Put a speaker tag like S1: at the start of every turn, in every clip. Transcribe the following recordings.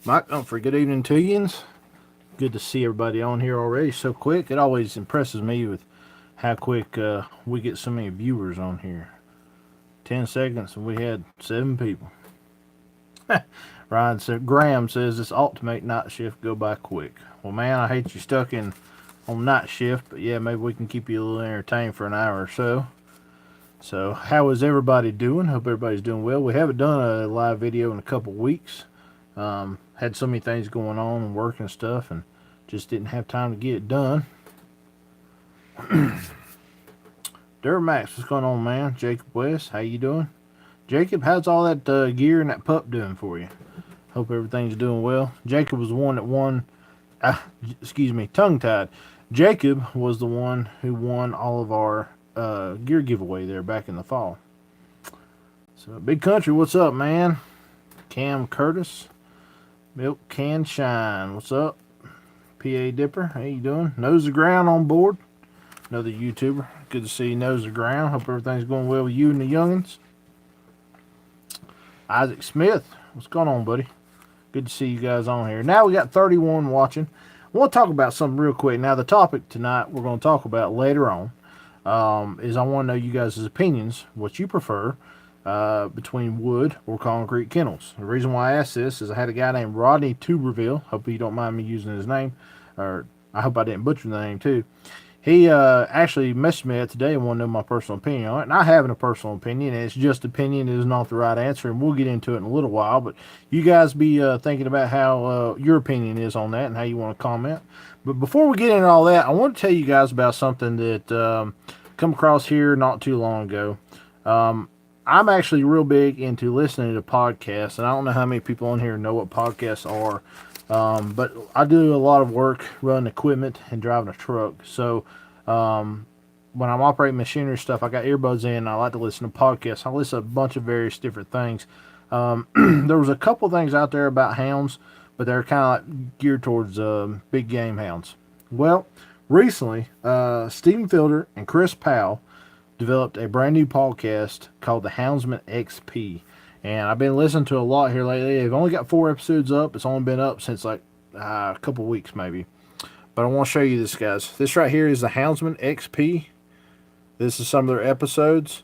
S1: Mike, for good evening to you. Good to see everybody on here already so quick. It always impresses me with how quick we get so many viewers on here. 10 seconds and we had 7 people. Graham says this ought to make night shift go by quick. Well, man, I hate you stuck in on night shift, but yeah, maybe we can keep you a little entertained for an hour or so. So, how is everybody doing? Hope everybody's doing well. We haven't done a live video in a couple weeks. Had so many things going on and work and stuff, and just didn't have time to get it done. Duramax, what's going on, man? Jacob West, how you doing? Jacob, how's all that gear and that pup doing for you? Hope everything's doing well. Jacob was the one that won, tongue-tied. Jacob was the one who won all of our gear giveaway there back in the fall. So, Big Country, what's up, man? Cam Curtis, Milk Can Shine, what's up? PA Dipper, how you doing? Nose the Ground on board, another YouTuber. Good to see you, Nose the Ground. Hope everything's going well with you and the youngins. Isaac Smith, what's going on, buddy? Good to see you guys on here. Now we got 31 watching. I want to talk about something real quick. Now, the topic tonight we're going to talk about later on is I want to know you guys' opinions, what you prefer between wood or concrete kennels. The reason why I asked this is I had a guy named Rodney Tuberville. Hope you don't mind me using his name, or I hope I didn't butcher the name too. He actually messaged me today and wanted to know my personal opinion on it. And I have a personal opinion, and it's just opinion. It is not the right answer, and we'll get into it in a little while. But you guys be thinking about how your opinion is on that and how you want to comment. But before we get into all that, I want to tell you guys about something that come across here not too long ago. I'm actually real big into listening to podcasts, and I don't know how many people on here know what podcasts are. But I do a lot of work running equipment and driving a truck. So when I'm operating machinery stuff, I got earbuds in, and I like to listen to podcasts. I listen to a bunch of various different things. There was a couple things out there about hounds, but they're kind of like geared towards big game hounds. Well, recently, Stephen Fielder and Chris Powell developed a brand new podcast called the Houndsman XP. And I've been listening to a lot here lately. They've only got 4 episodes up. It's only been up since like a couple weeks maybe. But I want to show you this, guys. This right here is the Houndsman XP. This is some of their episodes.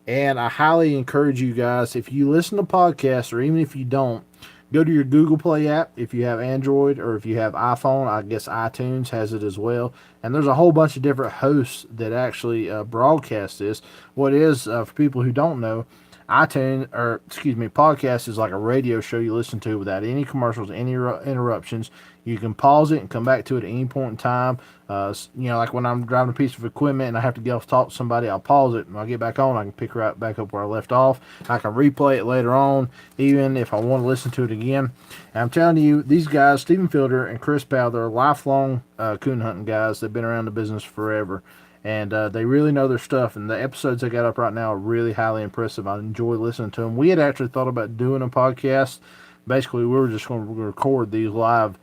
S1: And I highly encourage you guys, if you listen to podcasts or even if you don't, go to your Google Play app if you have Android, or if you have iPhone. I guess iTunes has it as well. And there's a whole bunch of different hosts that actually broadcast this. What is, for people who don't know, podcast is like a radio show you listen to without any commercials, any interruptions. You can pause it and come back to it at any point in time. Like when I'm driving a piece of equipment and I have to get off to talk to somebody, I'll pause it and I'll get back on. I can pick right back up where I left off. I can replay it later on, even if I want to listen to it again. And I'm telling you, these guys, Stephen Fielder and Chris Powell, they're lifelong coon hunting guys. They've been around the business forever. And they really know their stuff. And the episodes they got up right now are really highly impressive. I enjoy listening to them. We had actually thought about doing a podcast. Basically, we were just going to record these live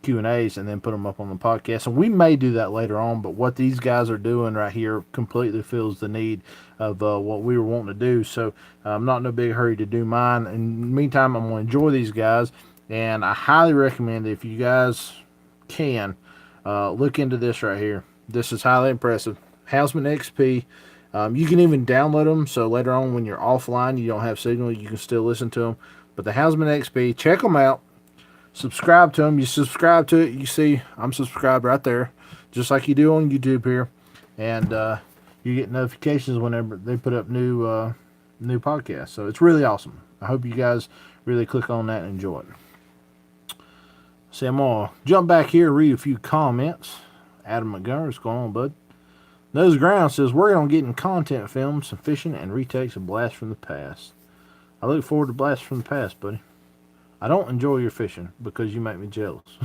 S1: Q&As and then put them up on the podcast. And we may do that later on. But what these guys are doing right here completely fills the need of what we were wanting to do. So I'm not in a big hurry to do mine. In the meantime, I'm going to enjoy these guys. And I highly recommend if you guys can look into this right here. This is highly impressive. Houndsman XP. You can even download them, so later on when you're offline, you don't have signal, you can still listen to them. But the Houndsman XP, check them out. Subscribe to them. You subscribe to it, you see I'm subscribed right there, just like you do on YouTube here. And you get notifications whenever they put up new podcasts. So it's really awesome. I hope you guys really click on that and enjoy it. See, I'm going to jump back here and read a few comments. Adam Montgomery, what's going on, bud? Nose Ground says, we're going to get in content films, some fishing, and retakes of Blast from the Past. I look forward to Blast from the Past, buddy. I don't enjoy your fishing because you make me jealous.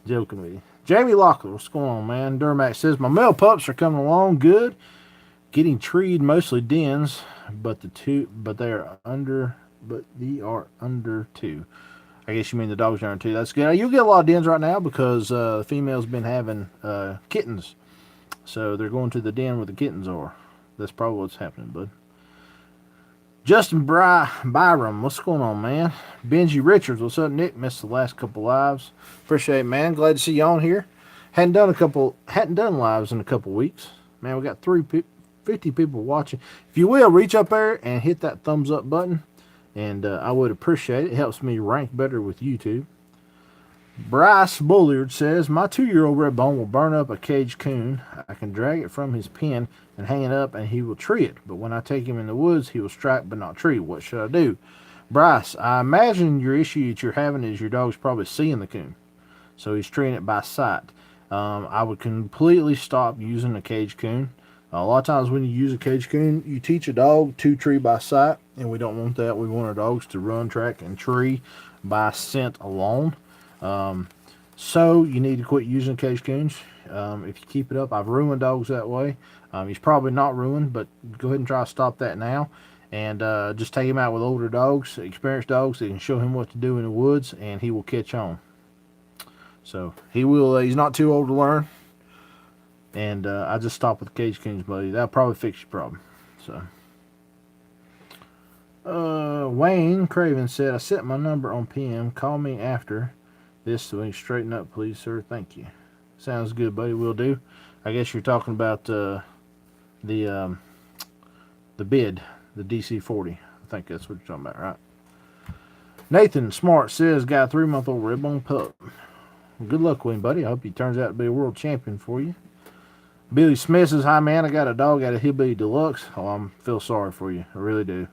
S1: Joking with you. Jamie Locklear, what's going on, man? Duramax says, my male pups are coming along good. Getting treed, mostly dens, but they are under 2. I guess you mean the dogs are too. That's good. You'll get a lot of dens right now because the female's been having kittens. So they're going to the den where the kittens are. That's probably what's happening, bud. Justin Byram, what's going on, man? Benji Richards, what's up, Nick? Missed the last couple lives. Appreciate it, man. Glad to see you on here. Hadn't done lives in a couple weeks. Man, we got 50 people watching. If you will, reach up there and hit that thumbs up button, and I would appreciate it. It helps me rank better with YouTube. Bryce Bulliard says, my 2-year-old red bone will burn up a caged coon. I can drag it from his pen and hang it up, and he will tree it. But when I take him in the woods, he will strike but not tree. What should I do? Bryce, I imagine your issue that you're having is your dog's probably seeing the coon, so he's treeing it by sight. I would completely stop using a caged coon. A lot of times when you use a caged coon, you teach a dog to tree by sight, and we don't want that. We want our dogs to run, track, and tree by scent alone. So you need to quit using caged coons. If you keep it up, I've ruined dogs that way. He's probably not ruined, but go ahead and try to stop that now. And just take him out with older dogs, experienced dogs that can show him what to do in the woods, and he will catch on. So he will. He's not too old to learn. And I just stopped with the caged coons, buddy. That'll probably fix your problem. So Wayne Craven said, I set my number on PM. Call me after this so we can straighten up, please, sir. Thank you. Sounds good, buddy. Will do. I guess you're talking about the bid, the DC-40. I think that's what you're talking about, right? Nathan Smart says, got a 3-month-old red-bone pup. Good luck with him, buddy. I hope he turns out to be a world champion for you. Billy Smith says, hi, man. I got a dog out of Hillbilly Deluxe. Oh, I feel sorry for you. I really do.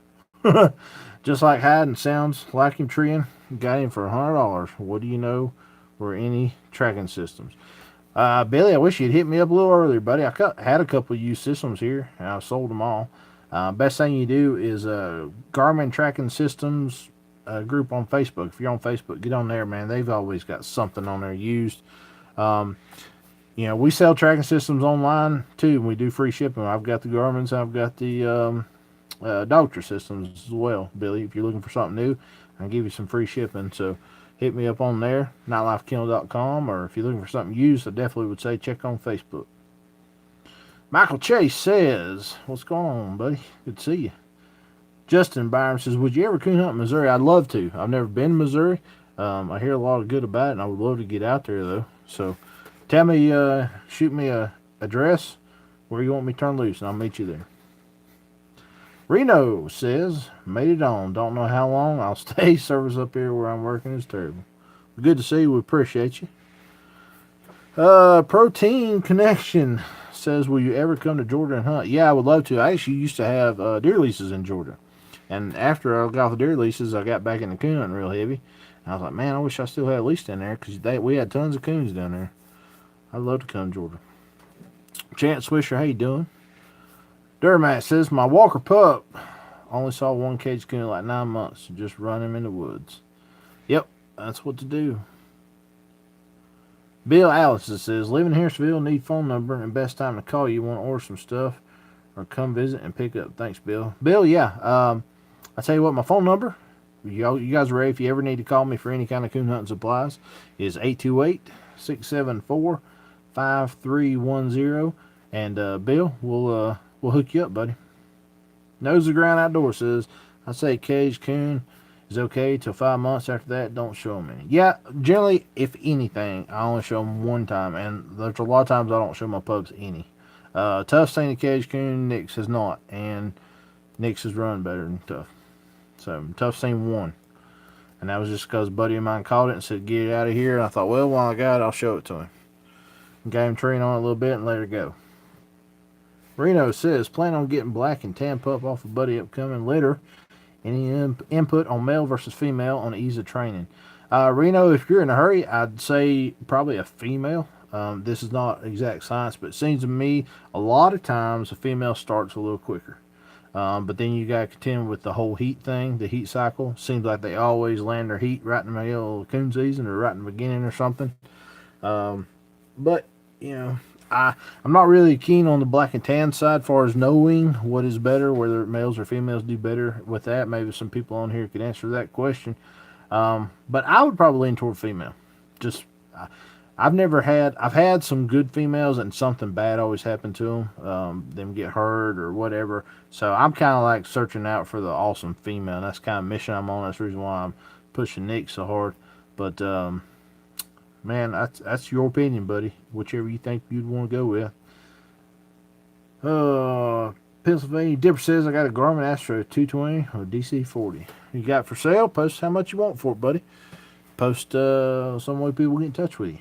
S1: Just like hiding, sounds like him treeing. Got him for $100. What do you know? Or any tracking systems? Billy, I wish you'd hit me up a little earlier, buddy. I had a couple of used systems here, and I sold them all. Best thing you do is Garmin Tracking Systems group on Facebook. If you're on Facebook, get on there, man. They've always got something on there used. We sell tracking systems online too, and we do free shipping. I've got the Garmin's, I've got the Doctor systems as well, Billy. If you're looking for something new, I can give you some free shipping. So hit me up on there, nightlifekennel.com, or if you're looking for something used, I definitely would say check on Facebook. Michael Chase says, what's going on, buddy? Good to see you. Justin Byron says, would you ever coon hunt in Missouri? I'd love to. I've never been to Missouri. I hear a lot of good about it, and I would love to get out there, though. So tell me, shoot me a address where you want me to turn loose, and I'll meet you there. Reno says, made it on. Don't know how long I'll stay. Service up here where I'm working is terrible. Good to see you. We appreciate you. Protein Connection says, will you ever come to Georgia and hunt? Yeah, I would love to. I actually used to have deer leases in Georgia. And after I got off the deer leases, I got back into coon hunting real heavy. And I was like, man, I wish I still had a lease down there because we had tons of coons down there. I'd love to come to Georgia. Chance Swisher, how you doing? Durmat says, my Walker pup only saw one caged coon in like 9 months. Just run him in the woods. Yep, that's what to do. Bill Allison says, live in Harrisville, need phone number, and best time to call you. Want to order some stuff or come visit and pick up. Thanks, Bill. Bill, yeah. I tell you what, my phone number, you guys are ready if you ever need to call me for any kind of coon hunting supplies, is 828-674-5310. And Bill, we'll hook you up, buddy. Nose the Ground Outdoor says, I say caged coon is okay till 5 months. After that, don't show them any. Yeah, generally, if anything, I only show them one time, and there's a lot of times I don't show my pups any. Tough seen a caged coon, Nix has not, and Nix has run better than Tough. So Tough seen one, and that was just because a buddy of mine caught it and said get it out of here, and I thought, well, while I got it, I'll show it to him. Got him trained on it a little bit and let it go. Reno says, plan on getting black and tan pup off a buddy upcoming litter. Any input on male versus female on ease of training? Reno, if you're in a hurry, I'd say probably a female. This is not exact science, but it seems to me a lot of times a female starts a little quicker. But then you got to contend with the whole heat thing, the heat cycle. Seems like they always land their heat right in the middle of coon season or right in the beginning or something. But, I'm not really keen on the black and tan side as far as knowing what is better, whether males or females do better with that. Maybe some people on here could answer that question. But I would probably lean toward female. Just, I've had some good females and something bad always happened to them get hurt or whatever. So I'm kind of like searching out for the awesome female. And that's kind of mission I'm on. That's the reason why I'm pushing Nick so hard. But man, that's your opinion, buddy. Whichever you think you'd want to go with. Pennsylvania Dipper says I got a Garmin Astro 220 or DC 40. You got for sale? Post how much you want for it, buddy. Post some way people get in touch with you.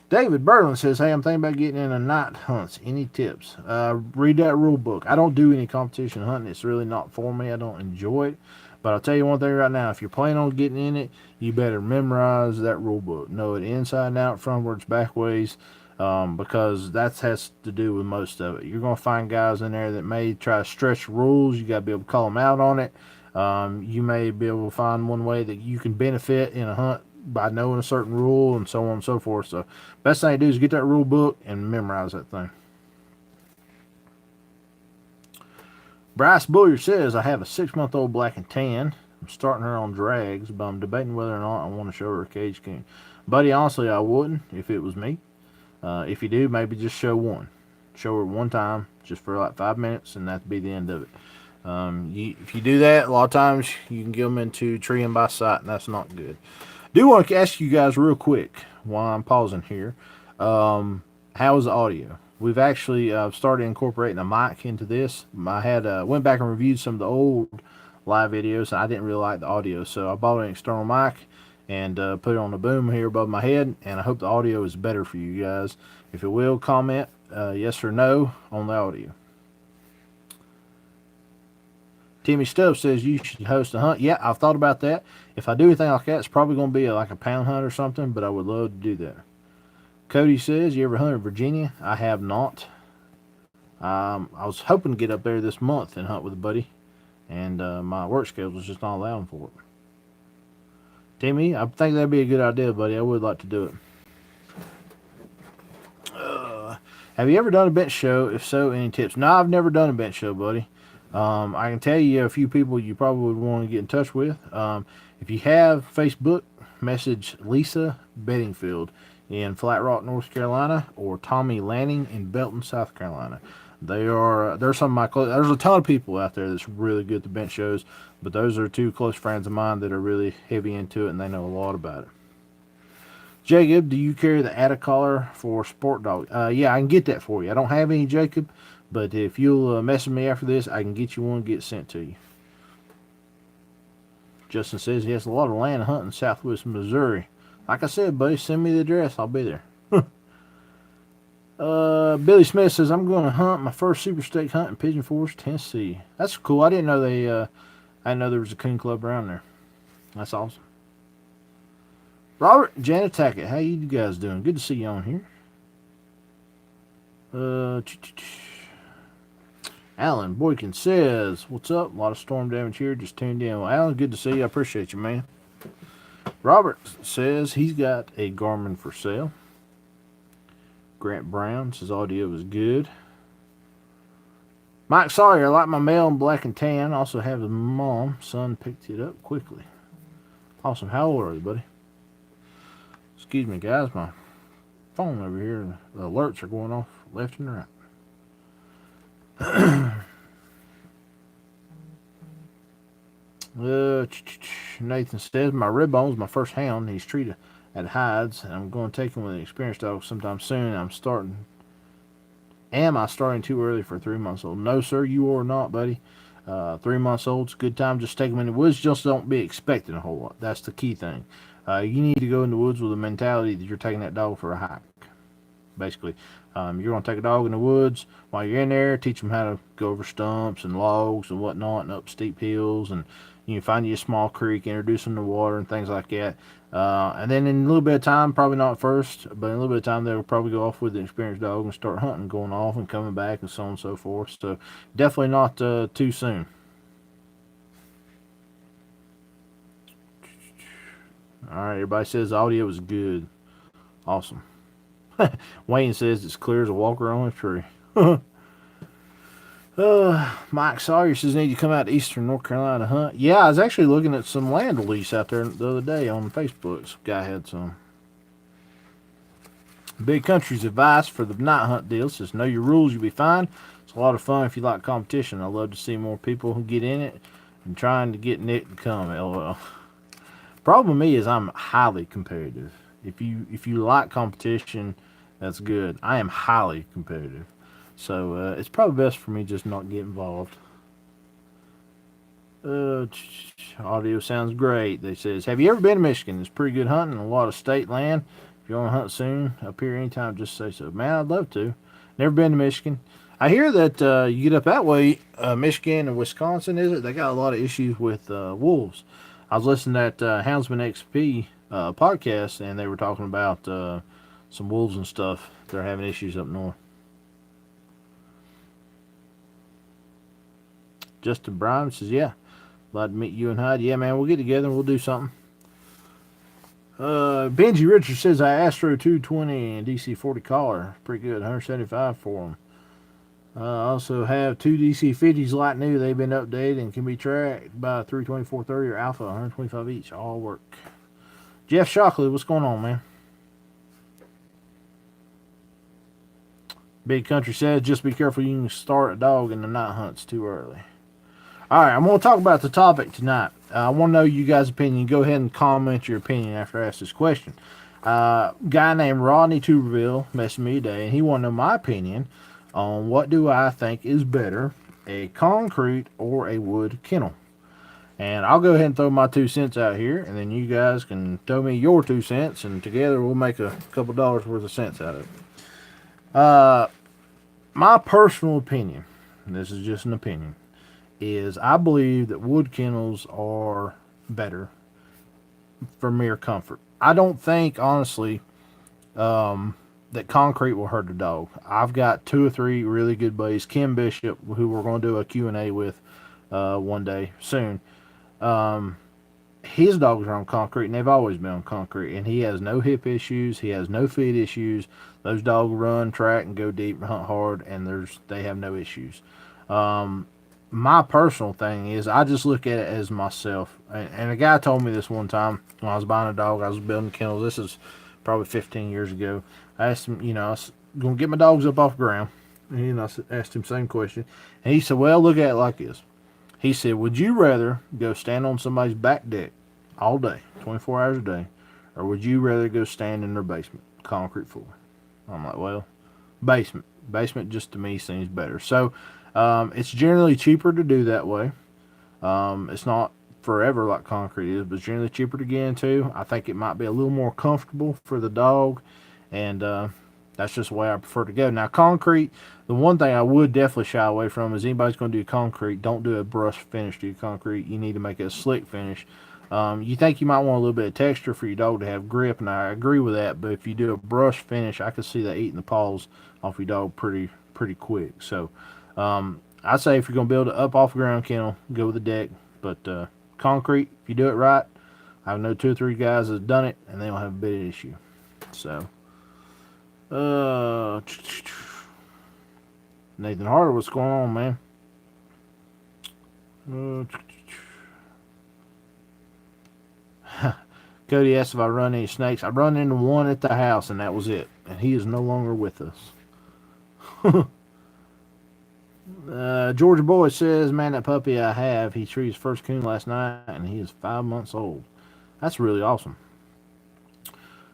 S1: David Berlin says, hey, I'm thinking about getting into night hunts. Any tips? Read that rule book. I don't do any competition hunting. It's really not for me. I don't enjoy it. But I'll tell you one thing right now. If you're planning on getting in it, you better memorize that rule book. Know it inside and out, frontwards, backways, because that has to do with most of it. You're going to find guys in there that may try to stretch rules. You got to be able to call them out on it. You may be able to find one way that you can benefit in a hunt by knowing a certain rule and so on and so forth. So best thing to do is get that rule book and memorize that thing. Bryce Boyer says, I have a 6-month-old black and tan. I'm starting her on drags, but I'm debating whether or not I want to show her a cage coon. Buddy, honestly, I wouldn't if it was me. If you do, maybe just show one. Show her one time, just for like 5 minutes, and that'd be the end of it. If you do that, a lot of times you can get them into treeing by sight, and that's not good. Do want to ask you guys real quick while I'm pausing here. How is the audio? We've actually started incorporating a mic into this. I had went back and reviewed some of the old live videos, and I didn't really like the audio, so I bought an external mic and put it on the boom here above my head, and I hope the audio is better for you guys. If it will, comment yes or no on the audio. Timmy Stubbs says you should host a hunt. Yeah, I've thought about that. If I do anything like that, it's probably going to be like a pound hunt or something, but I would love to do that. Cody says, you ever hunted Virginia? I have not. I was hoping to get up there this month and hunt with a buddy, and my work schedule is just not allowing for it. Timmy, I think that'd be a good idea, buddy. I would like to do it. Have you ever done a bench show? If so, any tips? No, I've never done a bench show, buddy. I can tell you a few people you probably would want to get in touch with. If you have Facebook, message Lisa Bedingfield in Flat Rock, North Carolina, or Tommy Lanning in Belton, South Carolina. They're some of my close. There's a ton of people out there that's really good at the bench shows, but those are two close friends of mine that are really heavy into it, and they know a lot about it. Jacob, do you carry the Atta collar for sport dog? Yeah, I can get that for you. I don't have any, Jacob. But if you'll message me after this, I can get you one and get sent to you. Justin says he has a lot of land hunting in southwest Missouri. Like I said, buddy, send me the address. I'll be there. Billy Smith says, I'm going to hunt my first super stake hunt in Pigeon Forge, Tennessee. That's cool. I didn't know I didn't know there was a coon club around there. That's awesome. Robert and Janet Tackett, how you guys doing? Good to see you on here. Alan Boykin says, what's up? A lot of storm damage here. Just tuned in. Well, Alan, good to see you. I appreciate you, man. Robert says he's got a Garmin for sale. Grant Brown says audio is good. Mike Sawyer, I like my male in black and tan. Also have his mom. Son picked it up quickly. Awesome. How old are you, buddy? Excuse me, guys. My phone over here, the alerts are going off left and right. Nathan says, my red bone's my first hound. He's treated at hides, and I'm going to take him with an experienced dog sometime soon. Am I starting too early for a 3 months old? No, sir, you are not, buddy. 3 months old's a good time. Just take him in the woods. Just don't be expecting a whole lot. That's the key thing. You need to go in the woods with a mentality that you're taking that dog for a hike. Basically, you're going to take a dog in the woods. While you're in there, teach them how to go over stumps and logs and whatnot and up steep hills, and you can find you a small creek, introduce them to water and things like that. And then in a little bit of time, probably not first, but in a little bit of time, they'll probably go off with an experienced dog and start hunting, going off and coming back and so on and so forth. So definitely not too soon. All right, everybody says the audio is good. Awesome. Wayne says it's clear as a walker on a tree. Mike Sawyer says need to come out to eastern North Carolina to hunt. Yeah, I was actually looking at some land lease out there the other day on Facebook. Some guy had some. Big Country's advice for the night hunt deal says, know your rules, you'll be fine. It's a lot of fun if you like competition. I love to see more people who get in it and trying to get Nick to come. LOL. Problem with me is I'm highly competitive. If you like competition, that's good. I am highly competitive, so it's probably best for me just not get involved. Audio sounds great. They says, have you ever been to Michigan? It's pretty good hunting and a lot of state land. If you want to hunt soon, up here anytime, just say so. Man, I'd love to. Never been to Michigan. I hear that you get up that way, Michigan and Wisconsin, is it? They got a lot of issues with wolves. I was listening to that Houndsman XP podcast, and they were talking about some wolves and stuff. They're having issues up north. Justin Brown says, yeah, glad to meet you and Hyde. Yeah, man, we'll get together and we'll do something. Benji Richards says, I Astro 220 and DC 40 collar. Pretty good, 175 for them. I also have two DC 50s like new. They've been updated and can be tracked by 32430 or Alpha, 125 each. All work. Jeff Shockley, what's going on, man? Big Country says, just be careful, you can start a dog in the night hunts too early. All right, I'm going to talk about the topic tonight. I want to know you guys' opinion. Go ahead and comment your opinion after I ask this question. Guy named Rodney Tuberville messaged me today, and he wanted to know my opinion on what do I think is better, a concrete or a wood kennel. And I'll go ahead and throw my 2 cents out here, and then you guys can throw me your 2 cents, and together we'll make a couple dollars worth of sense out of it. My personal opinion, and this is just an opinion, is I believe that wood kennels are better for mere comfort. I don't think, honestly, that concrete will hurt a dog. I've got 2 or 3 really good buddies. Kim Bishop, who we're going to do a Q&A with one day soon. His dogs are on concrete, and they've always been on concrete, and he has no hip issues. He has no feet issues. Those dogs run, track, and go deep and hunt hard, and they have no issues. My personal thing is I just look at it as myself. And a guy told me this one time when I was buying a dog. I was building kennels. This is probably 15 years ago. I asked him, I was going to get my dogs up off the ground. And I asked him the same question. And he said, well, look at it like this. He said, would you rather go stand on somebody's back deck all day, 24 hours a day, or would you rather go stand in their basement, concrete floor? I'm like, well, basement. Basement just to me seems better. So it's generally cheaper to do that way. It's not forever like concrete is, but it's generally cheaper to get into. I think it might be a little more comfortable for the dog, and that's just the way I prefer to go. Now, concrete, the one thing I would definitely shy away from is anybody's going to do concrete, don't do a brush finish to your concrete. You need to make it a slick finish. You think you might want a little bit of texture for your dog to have grip, and I agree with that, but if you do a brush finish, I could see that eating the paws off your dog pretty quick. So I say if you're going to build it up off the ground kennel, go with the deck. But concrete, if you do it right, I know 2 or 3 guys that have done it, and they don't have a bit of issue. So, Nathan Harder, what's going on, man? Cody asked if I run any snakes. I run into one at the house, and that was it. And he is no longer with us. Georgia Boy says, man, that puppy I have, he treated his first coon last night, and he is 5 months old. That's really awesome.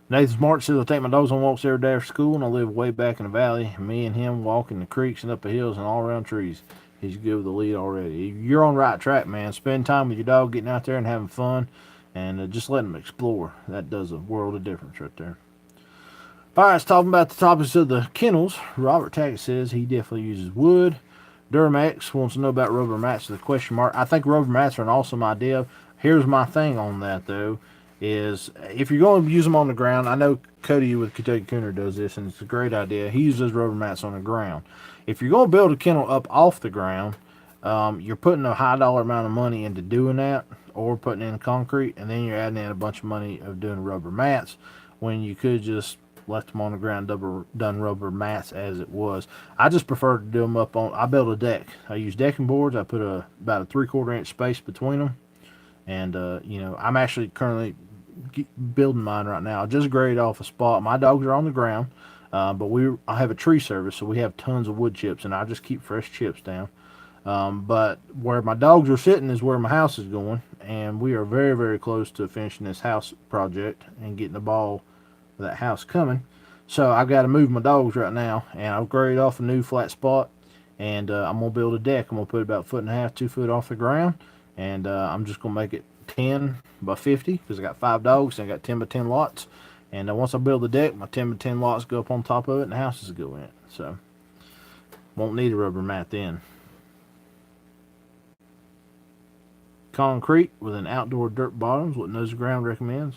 S1: Nathan Smart says, I take my dogs on walks every day after school, and I live way back in the valley. Me and him walk in the creeks and up the hills and all around trees. He's good with the lead already. You're on the right track, man. Spend time with your dog, getting out there and having fun, and just letting them explore. That does a world of difference right there. All right, let's talk about the topics of the kennels. Robert Tackett says he definitely uses wood. Duramax wants to know about rubber mats with a question mark. I think rubber mats are an awesome idea. Here's my thing on that, though, is if you're going to use them on the ground, I know Cody with Kentucky Cooner does this, and it's a great idea. He uses rubber mats on the ground. If you're going to build a kennel up off the ground, you're putting a high dollar amount of money into doing that, or putting in concrete, and then you're adding in a bunch of money of doing rubber mats when you could just left them on the ground, done rubber mats as it was. I just prefer to do them up on, I build a deck. I use decking boards. I put about a 3/4 inch space between them. And, I'm actually currently building mine right now. I just graded off a spot. My dogs are on the ground. But I have a tree service, so we have tons of wood chips, and I just keep fresh chips down. But where my dogs are sitting is where my house is going, and we are very, very close to finishing this house project and getting the ball of that house coming. So I've got to move my dogs right now, and I've graded off a new flat spot, and I'm gonna build a deck. I'm gonna put about 1.5 feet, 2 foot off the ground, and I'm just gonna make it 10 by 50 because I got 5 dogs and I got 10 by 10 lots. And once I build the deck, my 10 by 10 lots go up on top of it, and the houses go in it. So won't need a rubber mat then. Concrete with an outdoor dirt bottom is what Nose Ground recommends.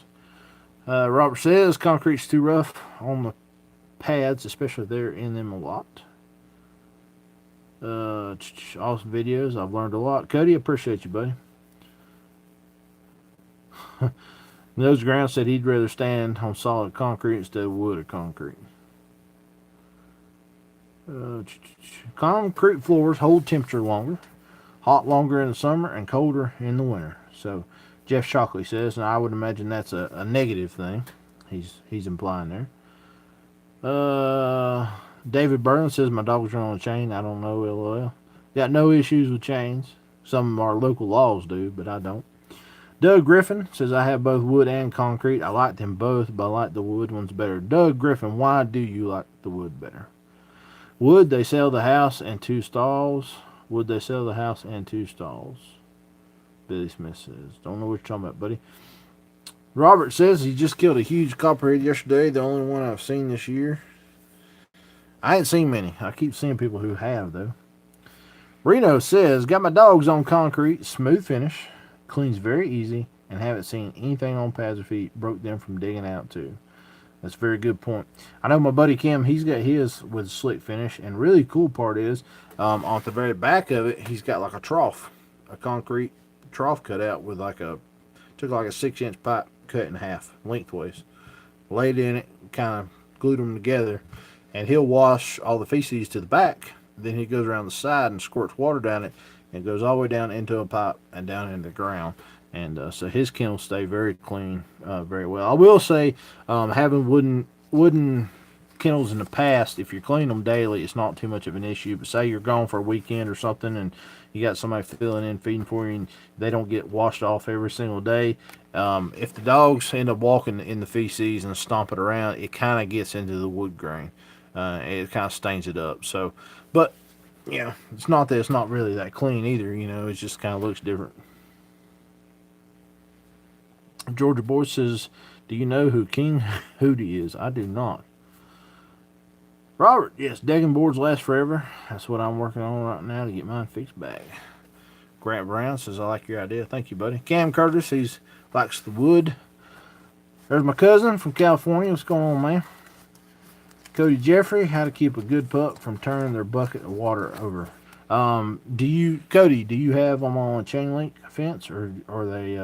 S1: Robert says concrete's too rough on the pads, especially if they're in them a lot. Awesome videos. I've learned a lot. Cody, appreciate you, buddy. Nose Ground said he'd rather stand on solid concrete instead of wood or concrete. Concrete floors hold temperature longer. Hot longer in the summer and colder in the winter. So Jeff Shockley says, and I would imagine that's a negative thing. He's implying there. David Burns says my dogs are on a chain. I don't know, LOL. Got no issues with chains. Some of our local laws do, but I don't. Doug Griffin says I have both wood and concrete. I like them both, but I like the wood ones better. Doug Griffin, why do you like the wood better? Wood, they sell the house and 2 stalls. Would they sell the house and 2 stalls? Billy Smith says. Don't know what you're talking about, buddy. Robert says he just killed a huge copperhead yesterday. The only one I've seen this year. I ain't seen many. I keep seeing people who have, though. Reno says, got my dogs on concrete. Smooth finish. Cleans very easy. And haven't seen anything on pads or feet. Broke them from digging out, too. That's a very good point. I know my buddy Kim, he's got his with a slick finish. And really cool part is, on the very back of it, he's got like a trough. A concrete trough cut out with took like a 6-inch pipe cut in half, lengthways. Laid in it, kind of glued them together. And he'll wash all the feces to the back. Then he goes around the side and squirts water down it. And goes all the way down into a pipe and down into the ground. And so his kennels stay very clean, very well. I will say, having wooden kennels in the past, if you're cleaning them daily, it's not too much of an issue. But say you're gone for a weekend or something, and you got somebody filling in, feeding for you, and they don't get washed off every single day. If the dogs end up walking in the feces and stomping around, it kind of gets into the wood grain. It kind of stains it up. So, but yeah, it's not that it's not really that clean either. It just kind of looks different. Georgia Boy says, do you know who King Hootie is? I do not. Robert, yes, decking boards last forever. That's what I'm working on right now to get mine fixed back. Grant Brown says, I like your idea. Thank you, buddy. Cam Curtis, he likes the wood. There's my cousin from California. What's going on, man? Cody Jeffrey, how to keep a good pup from turning their bucket of water over. Cody, do you have them on a chain link fence, or are they,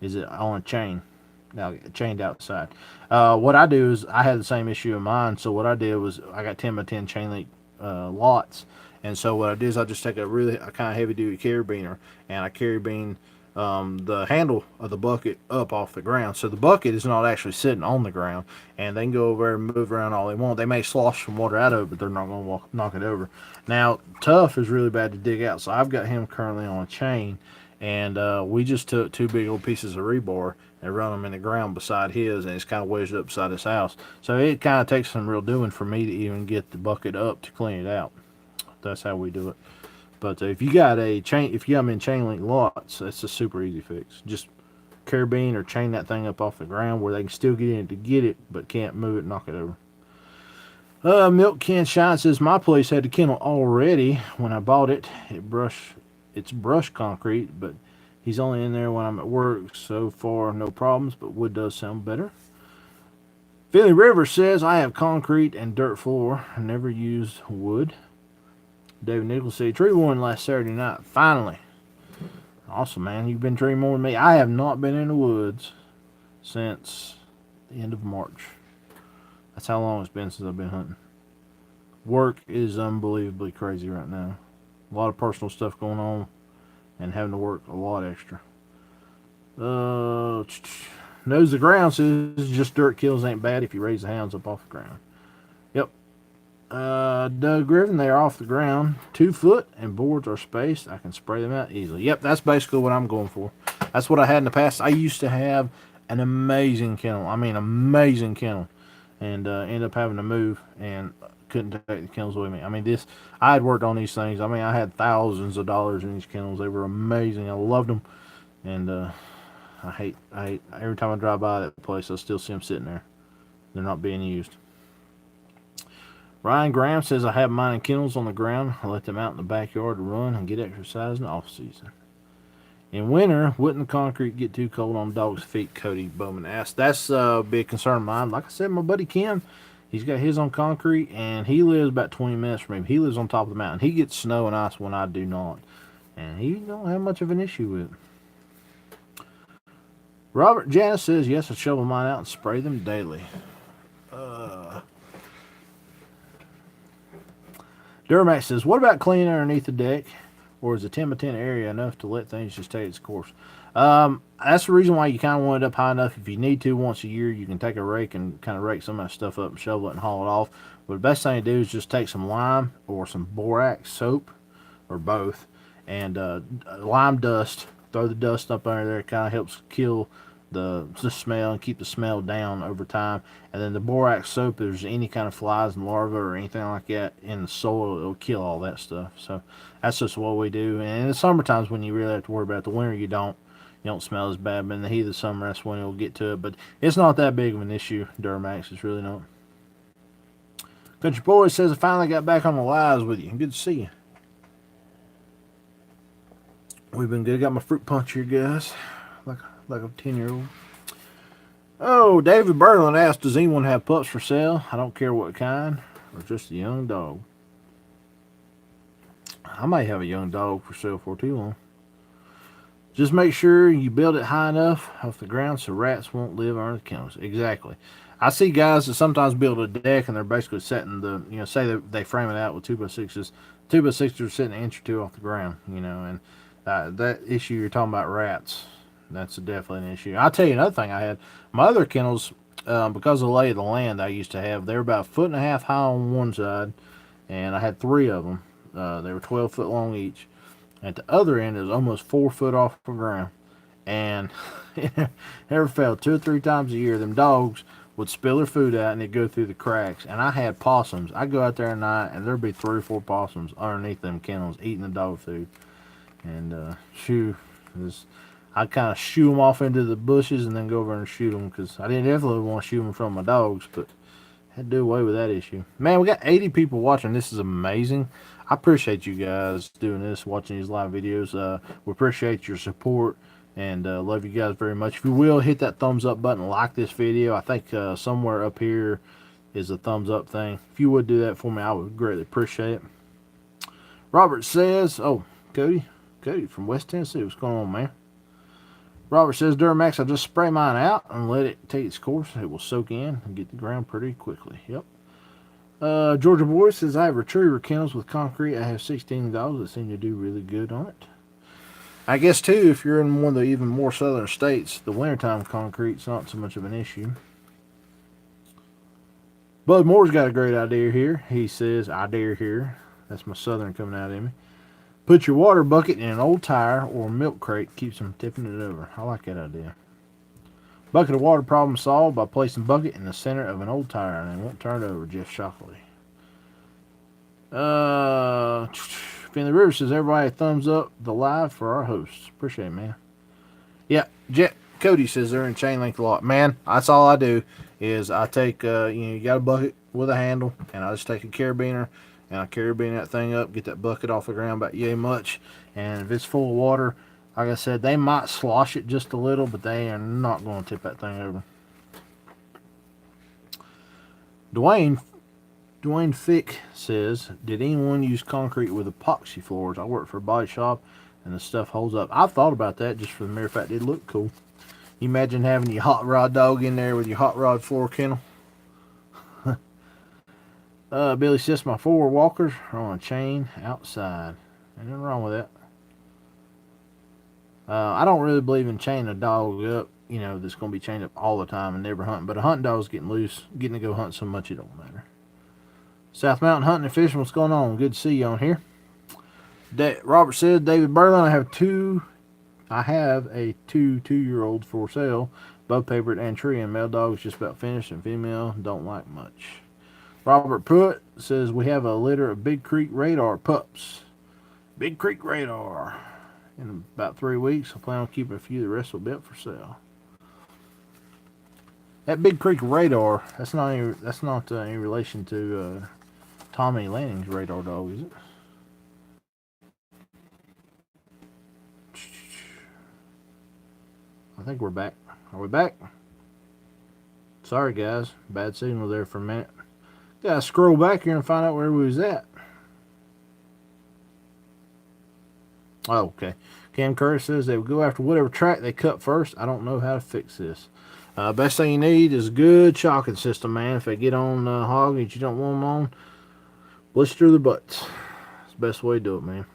S1: is it on a chain? Now, chained outside. What I do is, I had the same issue in mine, so what I did was, I got 10 by 10 chain link lots, and so what I do is I just take a kind of heavy duty carabiner, and I carabine the handle of the bucket up off the ground, so the bucket is not actually sitting on the ground, and they can go over and move around all they want. They may slosh some water out of it, but they're not going to knock it over. Now, Tough is really bad to dig out, so I've got him currently on a chain, and we just took 2 big old pieces of rebar and run them in the ground beside his, and it's kind of wedged up beside his house. So it kind of takes some real doing for me to even get the bucket up to clean it out. That's how we do it. But if you got them in chain link lots, that's a super easy fix. Just carabine or chain that thing up off the ground where they can still get in to get it, but can't move it and knock it over. Milk Can Shine says, my place had the kennel already when I bought it. It's brushed concrete, but he's only in there when I'm at work. So far, no problems, but wood does sound better. Philly River says, I have concrete and dirt floor. I never used wood. David Nichols said, tree warning last Saturday night. Finally. Awesome, man. You've been tree more than me. I have not been in the woods since the end of March. That's how long it's been since I've been hunting. Work is unbelievably crazy right now. A lot of personal stuff going on and having to work a lot extra. Knows the ground says just dirt kills ain't bad if you raise the hounds up off the ground. Doug Griffin, they are off the ground, 2 foot, and boards are spaced. I can spray them out easily. Yep, that's basically what I'm going for. That's what I had in the past. I used to have an amazing kennel. I mean, amazing kennel, and ended up having to move and couldn't take the kennels with me. I mean, I had worked on these things. I mean, I had thousands of dollars in these kennels. They were amazing. I loved them, and I hate every time I drive by that place, I still see them sitting there. They're not being used. Ryan Graham says, I have mine in kennels on the ground. I let them out in the backyard to run and get exercise in the off season. In winter, wouldn't the concrete get too cold on dogs' feet? Cody Bowman asked. That's a big concern of mine. Like I said, my buddy Ken, he's got his on concrete, and he lives about 20 minutes from me. He lives on top of the mountain. He gets snow and ice when I do not, and he don't have much of an issue with it. Robert Janice says, yes, I shovel mine out and spray them daily. Duramax says, what about cleaning underneath the deck? Or is the 10 by 10 area enough to let things just take its course? That's the reason why you kind of want it up high enough. If you need to, once a year, you can take a rake and kind of rake some of that stuff up and shovel it and haul it off. But the best thing to do is just take some lime or some borax soap, or both, and lime dust. Throw the dust up under there. It kind of helps kill the smell and keep the smell down over time. And then the borax soap, if there's any kind of flies and larvae or anything like that in the soil, it'll kill all that stuff. So that's just what we do. And in the summer times, when you really have to worry about it, the winter you don't smell as bad, but in the heat of the summer, that's when it'll get to it. But it's not that big of an issue, Duramax. It's really not. Country Boy says, I finally got back on the lives with you. Good to see you. We've been good. Got my fruit punch here, guys. Like a 10-year-old. Oh, David Berlin asked, does anyone have pups for sale? I don't care what kind, or just a young dog. I might have a young dog for sale for too long. Just make sure you build it high enough off the ground so rats won't live under the kennels. Exactly. I see guys that sometimes build a deck and they're basically setting the, say that they frame it out with 2x6s. 2x6s are sitting an inch or two off the ground, and that issue you're talking about, rats. That's definitely an issue. I'll tell you another thing I had. My other kennels, because of the lay of the land I used to have, they were about 1.5 feet high on one side, and I had 3 of them. They were 12 foot long each. At the other end, it was almost 4 foot off the ground. And it never failed. 2 or 3 times a year, them dogs would spill their food out and it'd go through the cracks. And I had possums. I'd go out there at night, and there'd be 3 or 4 possums underneath them kennels eating the dog food. And, I'd kind of shoo them off into the bushes and then go over and shoot them, because I didn't definitely want to shoot them from my dogs, but I had to do away with that issue. Man, we got 80 people watching. This is amazing. I appreciate you guys doing this, watching these live videos. We appreciate your support, and love you guys very much. If you will, hit that thumbs up button, like this video. I think somewhere up here is a thumbs up thing. If you would do that for me, I would greatly appreciate it. Robert says, oh, Cody from West Tennessee, what's going on, man? Robert says, Duramax, I just spray mine out and let it take its course. It will soak in and get the ground pretty quickly. Yep. Georgia Boy says, I have retriever kennels with concrete. I have 16 dogs that seem to do really good on it. I guess, too, if you're in one of the even more southern states, the wintertime concrete's not so much of an issue. Bud Moore's got a great idea here. He says, I dare here. That's my southern coming out in me. Put your water bucket in an old tire or milk crate. Keeps from tipping it over. I like that idea. Bucket of water problem solved by placing bucket in the center of an old tire, and it won't turn it over. Jeff Shockley. Finley River says, everybody thumbs up the live for our hosts. Appreciate it, man. Yeah, Cody says they're in chain link lock. Man, that's all I do is I take, you got a bucket with a handle, and I just take a carabiner, and I carabiner that thing up, get that bucket off the ground about yay much, and if it's full of water, like I said, they might slosh it just a little, but they are not going to tip that thing over. Dwayne Fick says, did anyone use concrete with epoxy floors? I work for a body shop, and the stuff holds up. I've thought about that just for the mere fact it looked cool. You imagine having your hot rod dog in there with your hot rod floor kennel? Billy says, my 4 walkers are on a chain outside. Ain't nothing wrong with that. I don't really believe in chaining a dog up, that's going to be chained up all the time and never hunting. But a hunting dog's getting loose, getting to go hunt so much it don't matter. South Mountain Hunting and Fishing, what's going on? Good to see you on here. Robert said, David Berlin, I have a two-year-olds for sale, both papered and tree, and male dog is just about finished, and female don't like much. Robert Pruitt says, we have a litter of Big Creek Radar pups. Big Creek Radar. In about 3 weeks, I plan on keeping a few. The rest will be up for sale. That Big Creek Radar, that's not in relation to Tommy Lanning's radar dog, is it? I think we're back. Are we back? Sorry, guys. Bad signal there for a minute. Gotta scroll back here and find out where we was at. Oh, okay. Cam Curtis says they would go after whatever track they cut first. I don't know how to fix this. Best thing you need is a good shocking system, man. If they get on hog that you don't want them on, blister their butts. It's the best way to do it, man.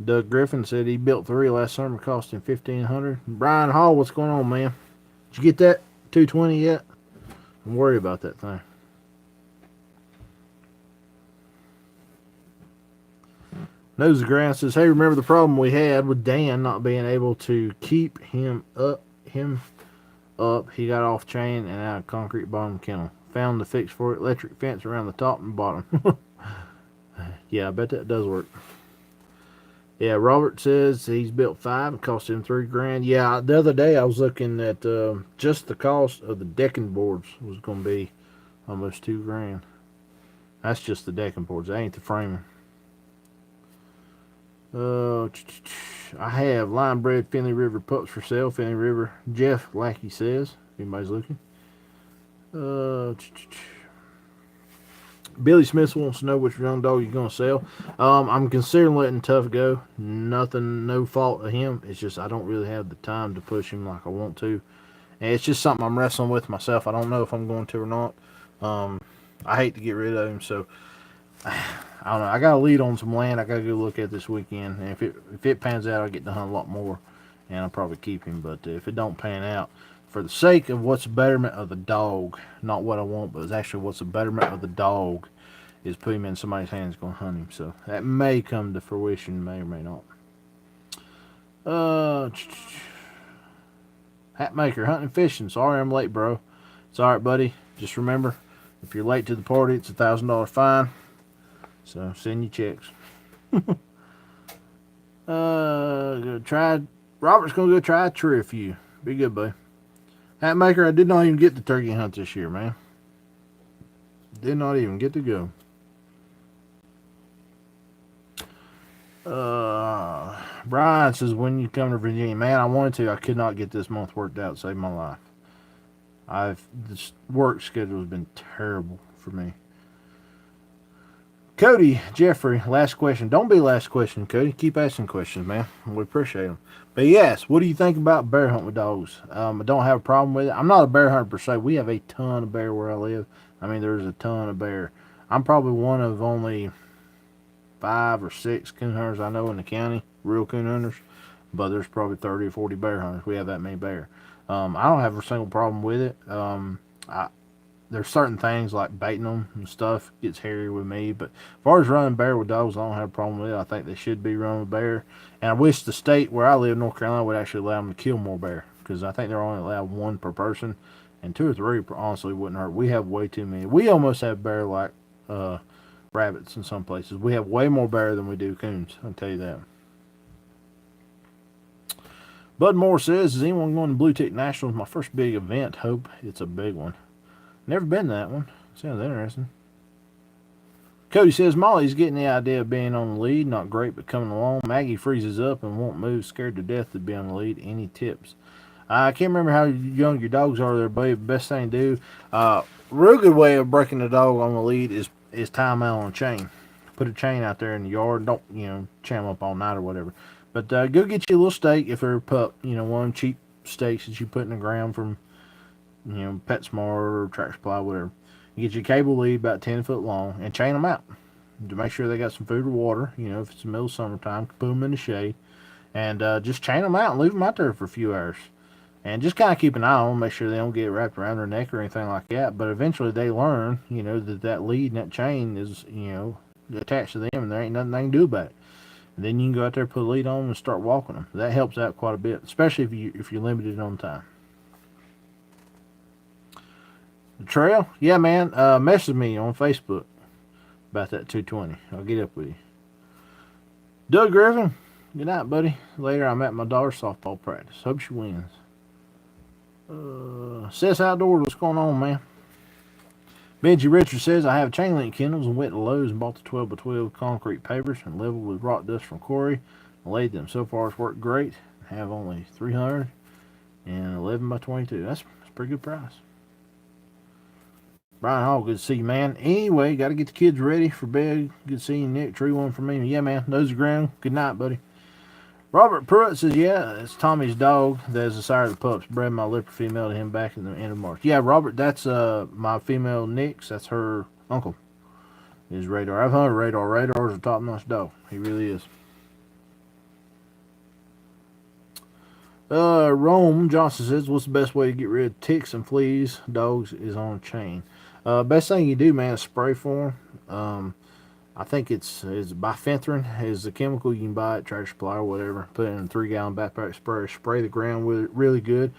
S1: Doug Griffin said he built 3 last summer, cost him $1,500. Brian Hall, what's going on, man? Did you get that 220 yet? I'm worried about that thing. Nose of Ground says, hey, remember the problem we had with Dan not being able to keep him up? He got off chain and out of concrete bottom kennel. Found the fix for it, electric fence around the top and bottom. Yeah, I bet that does work. Yeah, Robert says he's built 5. It cost him $3,000. Yeah, the other day I was looking at just the cost of the decking boards was going to be almost $2,000. That's just the decking boards. That ain't the framing. I have line bred Finley River pups for sale. Finley River. Jeff Lackey says, if anybody's looking. Billy Smith wants to know which young dog you're going to sell. I'm considering letting Tough go. Nothing, no fault of him. It's just I don't really have the time to push him like I want to. And it's just something I'm wrestling with myself. I don't know if I'm going to or not. I hate to get rid of him, so I don't know. I got a lead on some land I got to go look at this weekend. And if it pans out, I'll get to hunt a lot more. And I'll probably keep him. But if it don't pan out, for the sake of what's the betterment of the dog, not what I want, but it's actually what's the betterment of the dog, is put him in somebody's hands going to hunt him. So that may come to fruition, may or may not. Hatmaker, hunting and fishing. Sorry I'm late, bro. It's alright, buddy. Just remember, if you're late to the party, it's a $1,000 fine. So send your checks. Robert's gonna go try a tree for you. Be good, buddy. Hatmaker, I did not even get the turkey hunt this year, man. Did not even get to go. Brian says, when you come to Virginia, man, I wanted to. I could not get this month worked out. Saved my life. This work schedule has been terrible for me. Cody, Jeffrey, last question. Don't be last question, Cody. Keep asking questions, man. We appreciate them. But yes, what do you think about bear hunting with dogs? I don't have a problem with it. I'm not a bear hunter per se. We have a ton of bear where I live. I mean, there's a ton of bear. I'm probably one of only 5 or 6 coon hunters I know in the county, real coon hunters. But there's probably 30 or 40 bear hunters. We have that many bear. I don't have a single problem with it. There's certain things like baiting them and stuff gets hairy with me, but as far as running bear with dogs, I don't have a problem with it. I think they should be running with bear, and I wish the state where I live, North Carolina, would actually allow them to kill more bear, because I think they're only allowed 1 per person, and 2 or 3 honestly wouldn't hurt. We have way too many. We almost have bear like rabbits in some places. We have way more bear than we do coons, I'll tell you that. Bud Moore says, is anyone going to Blue Tick Nationals? My first big event. Hope it's a big one. Never been to that one. Sounds interesting. Cody says, Molly's getting the idea of being on the lead. Not great, but coming along. Maggie freezes up and won't move. Scared to death to be on the lead. Any tips? I can't remember how young your dogs are there, babe. Best thing to do. Real good way of breaking the dog on the lead is tie them out on a chain. Put a chain out there in the yard. Don't, chain them up all night or whatever. But go get you a little stake if they're a pup. One of them cheap stakes that you put in the ground from PetSmart or Tractor Supply, whatever. You get your cable lead about 10 foot long and chain them out to make sure they got some food or water. If it's the middle of summertime, put them in the shade and just chain them out and leave them out there for a few hours. And just kind of keep an eye on them, make sure they don't get wrapped around their neck or anything like that. But eventually they learn, that lead and that chain is, attached to them, and there ain't nothing they can do about it. And then you can go out there, put a lead on them, and start walking them. That helps out quite a bit, especially if you're limited on time. The trail, yeah, man. Message me on Facebook about that 220. I'll get up with you. Doug Griffin, good night, buddy. Later, I'm at my daughter's softball practice. Hope she wins. Seth's Outdoors, what's going on, man? Benji Richards says, I have chain link kennels and went to Lowe's and bought the 12 by 12 concrete pavers and leveled with rock dust from quarry. I laid them. So far, it's worked great. I have only 300 and 11 by 22. That's a pretty good price. Brian Hall, good to see you, man. Anyway, got to get the kids ready for bed. Good to see you, Nick. Tree one for me. Yeah, man. Nose to ground. Good night, buddy. Robert Pruitt says, yeah, it's Tommy's dog that is the sire of the pups. Bred my leopard female to him back in the end of March. Yeah, Robert, that's my female Nix. That's her uncle. Is Radar. I've hunted Radar. Radar's a top-notch dog. He really is. Rome Johnson says, what's the best way to get rid of ticks and fleas? Dogs is on a chain. Best thing you do, man, is spray for them. I think it's bifenthrin is the chemical. You can buy at Tractor Supply or whatever. Put it in a 3-gallon backpack sprayer. Spray the ground with it really good.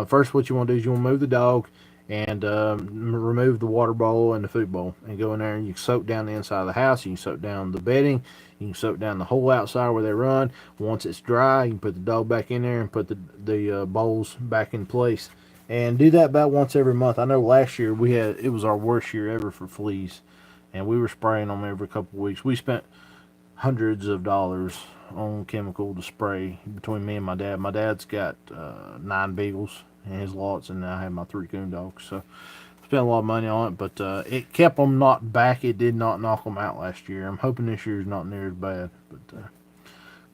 S1: First, what you want to do is you want to move the dog and remove the water bowl and the food bowl. And go in there and you can soak down the inside of the house. You can soak down the bedding. You can soak down the whole outside where they run. Once it's dry, you can put the dog back in there and put the bowls back in place. And do that about once every month. I know last year it was our worst year ever for fleas. And we were spraying them every couple of weeks. We spent hundreds of dollars on chemical to spray between me and my dad. My dad's got 9 beagles in his lots, and I have my 3 coon dogs. So spent a lot of money on it, but it kept them knocked back. It did not knock them out last year. I'm hoping this year's not near as bad. But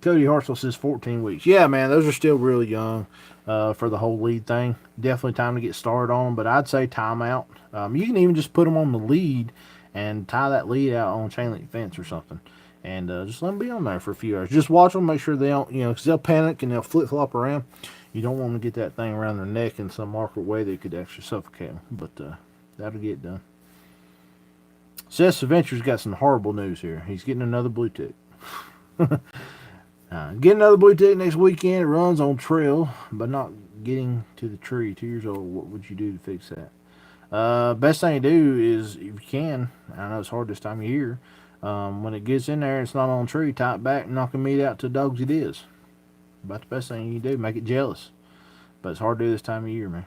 S1: Cody Hartzell says 14 weeks. Yeah, man, those are still really young for the whole lead thing. Definitely time to get started on them, but I'd say time out. You can even just put them on the lead and tie that lead out on a chain link fence or something. And just let them be on there for a few hours. Just watch them, make sure they don't, because they'll panic and they'll flip-flop around. You don't want to get that thing around their neck in some awkward way that could actually suffocate them. But that'll get it done. Seth's Adventure's got some horrible news here. He's getting another blue tick. Getting another blue tick next weekend. It runs on trail, but not getting to the tree. 2 years old. What would you do to fix that? Best thing to do is, if you can, I know it's hard this time of year, when it gets in there and it's not on a tree, tie it back and knock the meat out to the dogs it is. About the best thing you can do. Make it jealous. But it's hard to do this time of year, man.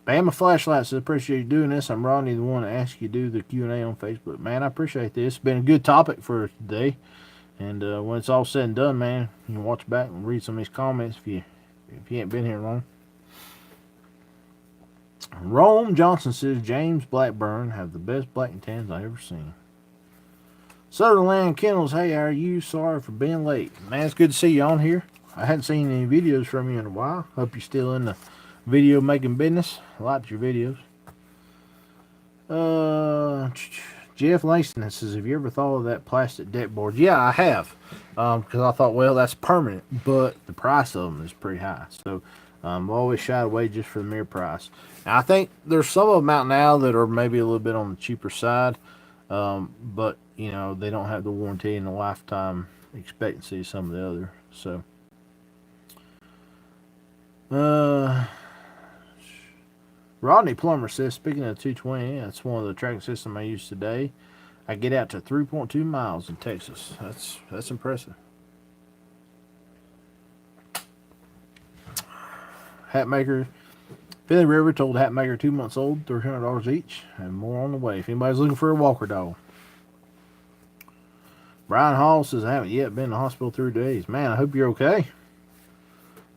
S1: Bama Flashlight says, appreciate you doing this. I'm Rodney, the one that asked you to do the Q&A on Facebook. Man, I appreciate this. It's been a good topic for today. And when it's all said and done, man, you can watch back and read some of these comments if you ain't been here long. Rome Johnson says, James Blackburn have the best black and tans I've ever seen. Sutherland Kennels, hey, how are you? Sorry for being late. Man, it's good to see you on here. I hadn't seen any videos from you in a while. Hope you're still in the video making business. I liked your videos. Jeff Langston says, have you ever thought of that plastic deck board? Yeah, I have. Because I thought, well, that's permanent. But the price of them is pretty high. So I've always shied away just for the mere price. Now, I think there's some of them out now that are maybe a little bit on the cheaper side. But, they don't have the warranty and the lifetime expectancy of some of the other. So, Rodney Plummer says, speaking of 220, that's one of the tracking systems I use today. I get out to 3.2 miles in Texas. That's impressive. Hatmaker, Philly River told Hatmaker 2 months old, $300 each, and more on the way. If anybody's looking for a walker dog. Brian Hall says, I haven't yet been to the hospital 3 days. Man, I hope you're okay.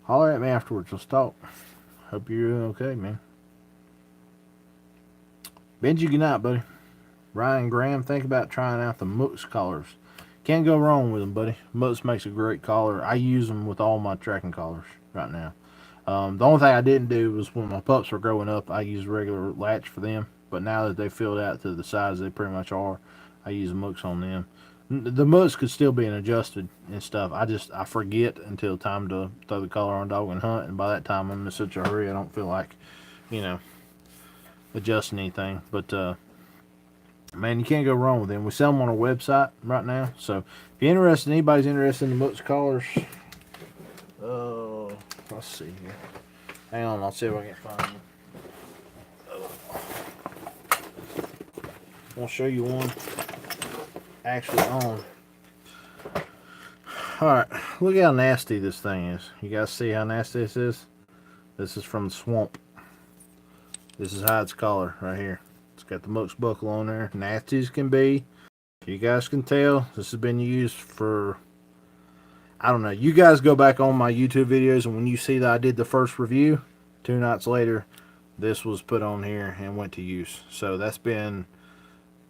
S1: Holler at me afterwards. Let's talk. Hope you're doing okay, man. Benji, good night, buddy. Ryan Graham, think about trying out the Mooks collars. Can't go wrong with them, buddy. Mooks makes a great collar. I use them with all my tracking collars right now. The only thing I didn't do was when my pups were growing up, I used regular latch for them. But now that they filled out to the size they pretty much are, I use Mooks on them. The mucks could still be adjusted and stuff. I forget until time to throw the collar on dog and hunt, and by that time I'm in such a hurry I don't feel like, you know, adjusting anything. But man, you can't go wrong with them. We sell them on our website right now. So if you're interested, anybody's interested in the mucks collars, let's see here. Hang on, I'll see if I can find them. I'll show you one actually on. Alright, look how nasty this thing is. You guys see how nasty this is? This is from the swamp. This is Hyde's collar right here. It's got the mucks buckle on there. Nasty as can be. You guys can tell this has been used for, I don't know. You guys go back on my YouTube videos, and when you see that I did the first review, 2 nights later, this was put on here and went to use. So that's been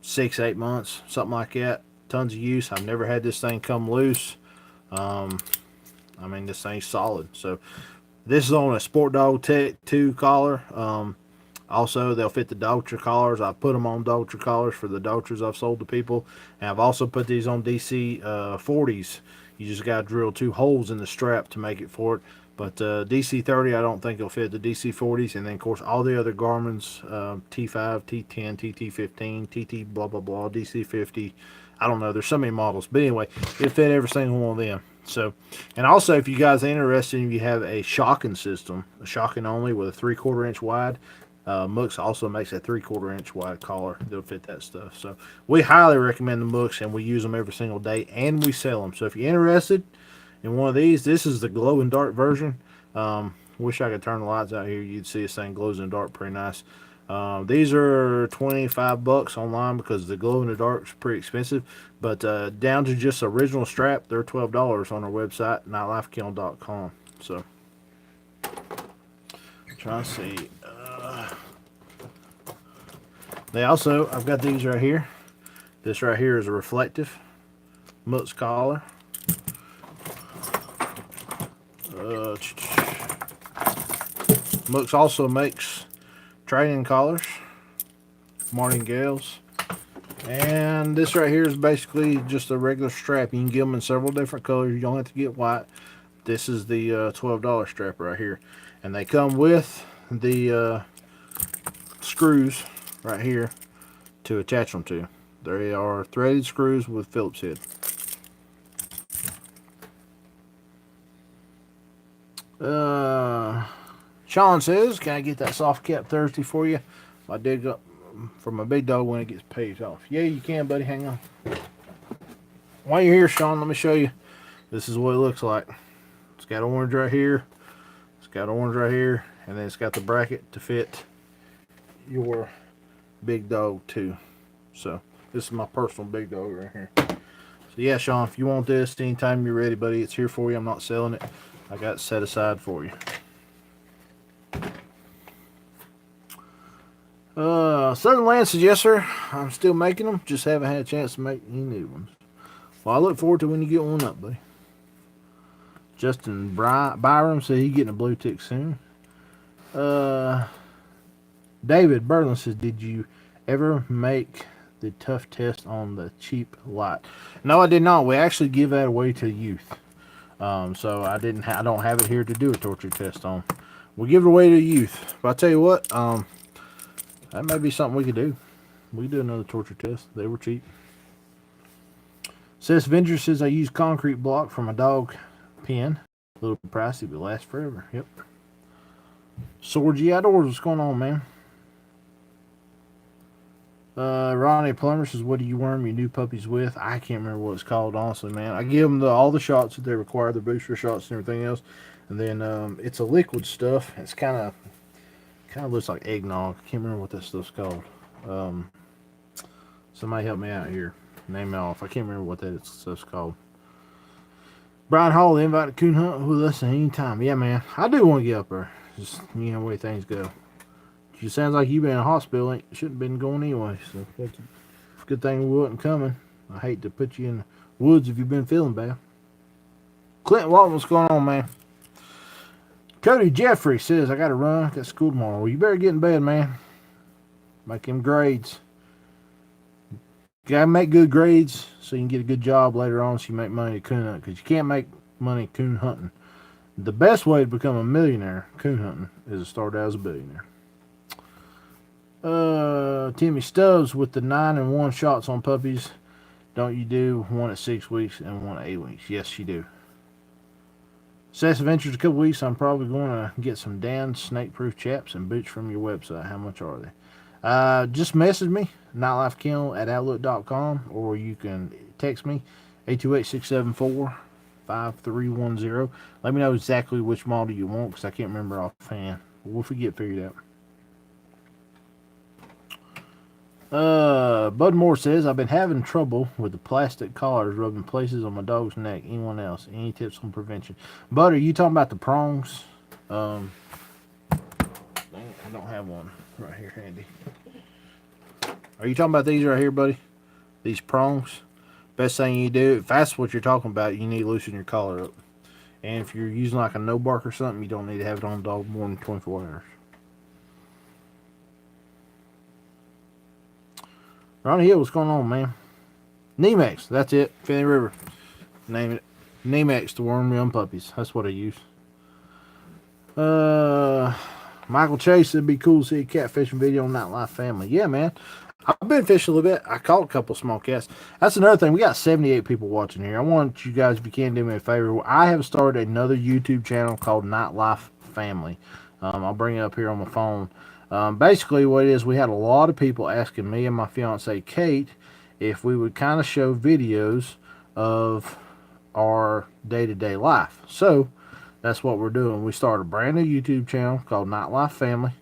S1: 6-8 months, something like that. Tons of use. I've never had this thing come loose. I mean, this thing's solid. So this is on a Sport Dog Tech 2 collar. Also, they'll fit the Dogtra collars. I've put them on Dogtra collars for the Dogtras I've sold to people. And I've also put these on DC 40s. You just got to drill 2 holes in the strap to make it for it. But DC 30, I don't think it'll fit the DC 40s. And then, of course, all the other Garmin's, T5, T10, TT15, TT blah, blah, blah, DC 50. I don't know. There's so many models. But anyway, it fit every single one of them. So, and also, if you guys are interested, if you have a shocking system, a shocking only with a 3/4 inch wide, Mucks also makes a 3/4 inch wide collar. They'll fit that stuff. So we highly recommend the Mucks, and we use them every single day, and we sell them. So if you're interested in one of these, this is the glow in dark version. Wish I could turn the lights out here. You'd see this thing glows in the dark pretty nice. These are $25 online because the glow in the dark is pretty expensive. But down to just original strap, they're $12 on our website, nightlifekennel.com. So try to see. They also, I've got these right here. This right here is a reflective Mucks collar. Mucks also makes training collars, martingales, and this right here is basically just a regular strap. You can get them in several different colors. You don't have to get white. This is the $12 strap right here, and they come with the screws right here to attach them to. They are threaded screws with Phillips head. Sean says, can I get that soft cap Thursday for you? I dig up for my big dog when it gets paid off. Yeah, you can, buddy. Hang on. While you're here, Sean, let me show you. This is what it looks like. It's got orange right here. It's got orange right here. And then it's got the bracket to fit your big dog too. So this is my personal big dog right here. So yeah, Sean, if you want this anytime you're ready, buddy, it's here for you. I'm not selling it. I got it set aside for you. Southern Land says, yes, sir. I'm still making them. Just haven't had a chance to make any new ones. Well, I look forward to when you get one up, buddy. Justin Byram said he's getting a blue tick soon. David Berlin says, did you ever make the tough test on the cheap light? No, I did not. We actually give that away to youth. So I don't have it here to do a torture test on. We give it away to youth. But I tell you what, that may be something we could do. We could do another torture test. They were cheap. Seth Venger says, I use concrete block for my dog pen. A little pricey, but lasts forever. Yep. Sword G Outdoors, what's going on, man? Ronnie Plummer says, what do you worm your new puppies with? I can't remember what it's called, honestly, man. I give them all the shots that they require, the booster shots and everything else. And then it's a liquid stuff. It's kind of looks like eggnog. I can't remember what that stuff's called. Somebody help me out here. Name it off. I can't remember what that stuff's called. Brian Hall, the invite to coon hunt with us at any time. Yeah, man. I do want to get up there. Just, you know, the way things go. It sounds like you've been in a hospital. Shouldn't have been going anyway. So it's a good thing we wasn't coming. I hate to put you in the woods if you've been feeling bad. Clinton Walton, what's going on, man? Cody Jeffrey says, I got to run. Got school tomorrow. Well, you better get in bed, man. Make them grades. gotta make good grades so you can get a good job later on, so you make money coon hunting. Because you can't make money coon hunting. The best way to become a millionaire coon hunting is to start out as a billionaire. Timmy Stubbs with the 9-1 shots on puppies. Don't you do one at 6 weeks and one at 8 weeks? Yes, you do. Seth's Adventures a couple weeks. I'm probably going to get some Dan snake-proof chaps and boots from your website. How much are they? Just message me, nightlifekennel@outlook.com, or you can text me, 828-674-5310. Let me know exactly which model you want, because I can't remember offhand. We'll get figured out. Bud Moore says, I've been having trouble with the plastic collars rubbing places on my dog's neck. Anyone else? Any tips on prevention? Bud, are you talking about the prongs? I don't have one right here handy. Are you talking about these right here, buddy? These prongs? Best thing you do, if that's what you're talking about, you need to loosen your collar up. And if you're using like a no bark or something, you don't need to have it on the dog more than 24 hours. Ronnie Hill, what's going on, man? Nemex, that's it. Finley River. Name it. Nemex to worm young puppies. That's what I use. Michael Chase, it'd be cool to see a cat fishing video on Nightlife Family. Yeah, man. I've been fishing a little bit. I caught a couple small cats. That's another thing. We got 78 people watching here. I want you guys, if you can, do me a favor. I have started another YouTube channel called Nightlife Family. I'll bring it up here on my phone. Basically what it is, we had a lot of people asking me and my fiance Kate if we would kind of show videos of our day-to-day life. So that's what we're doing. We started a brand new YouTube channel called Nightlife Family.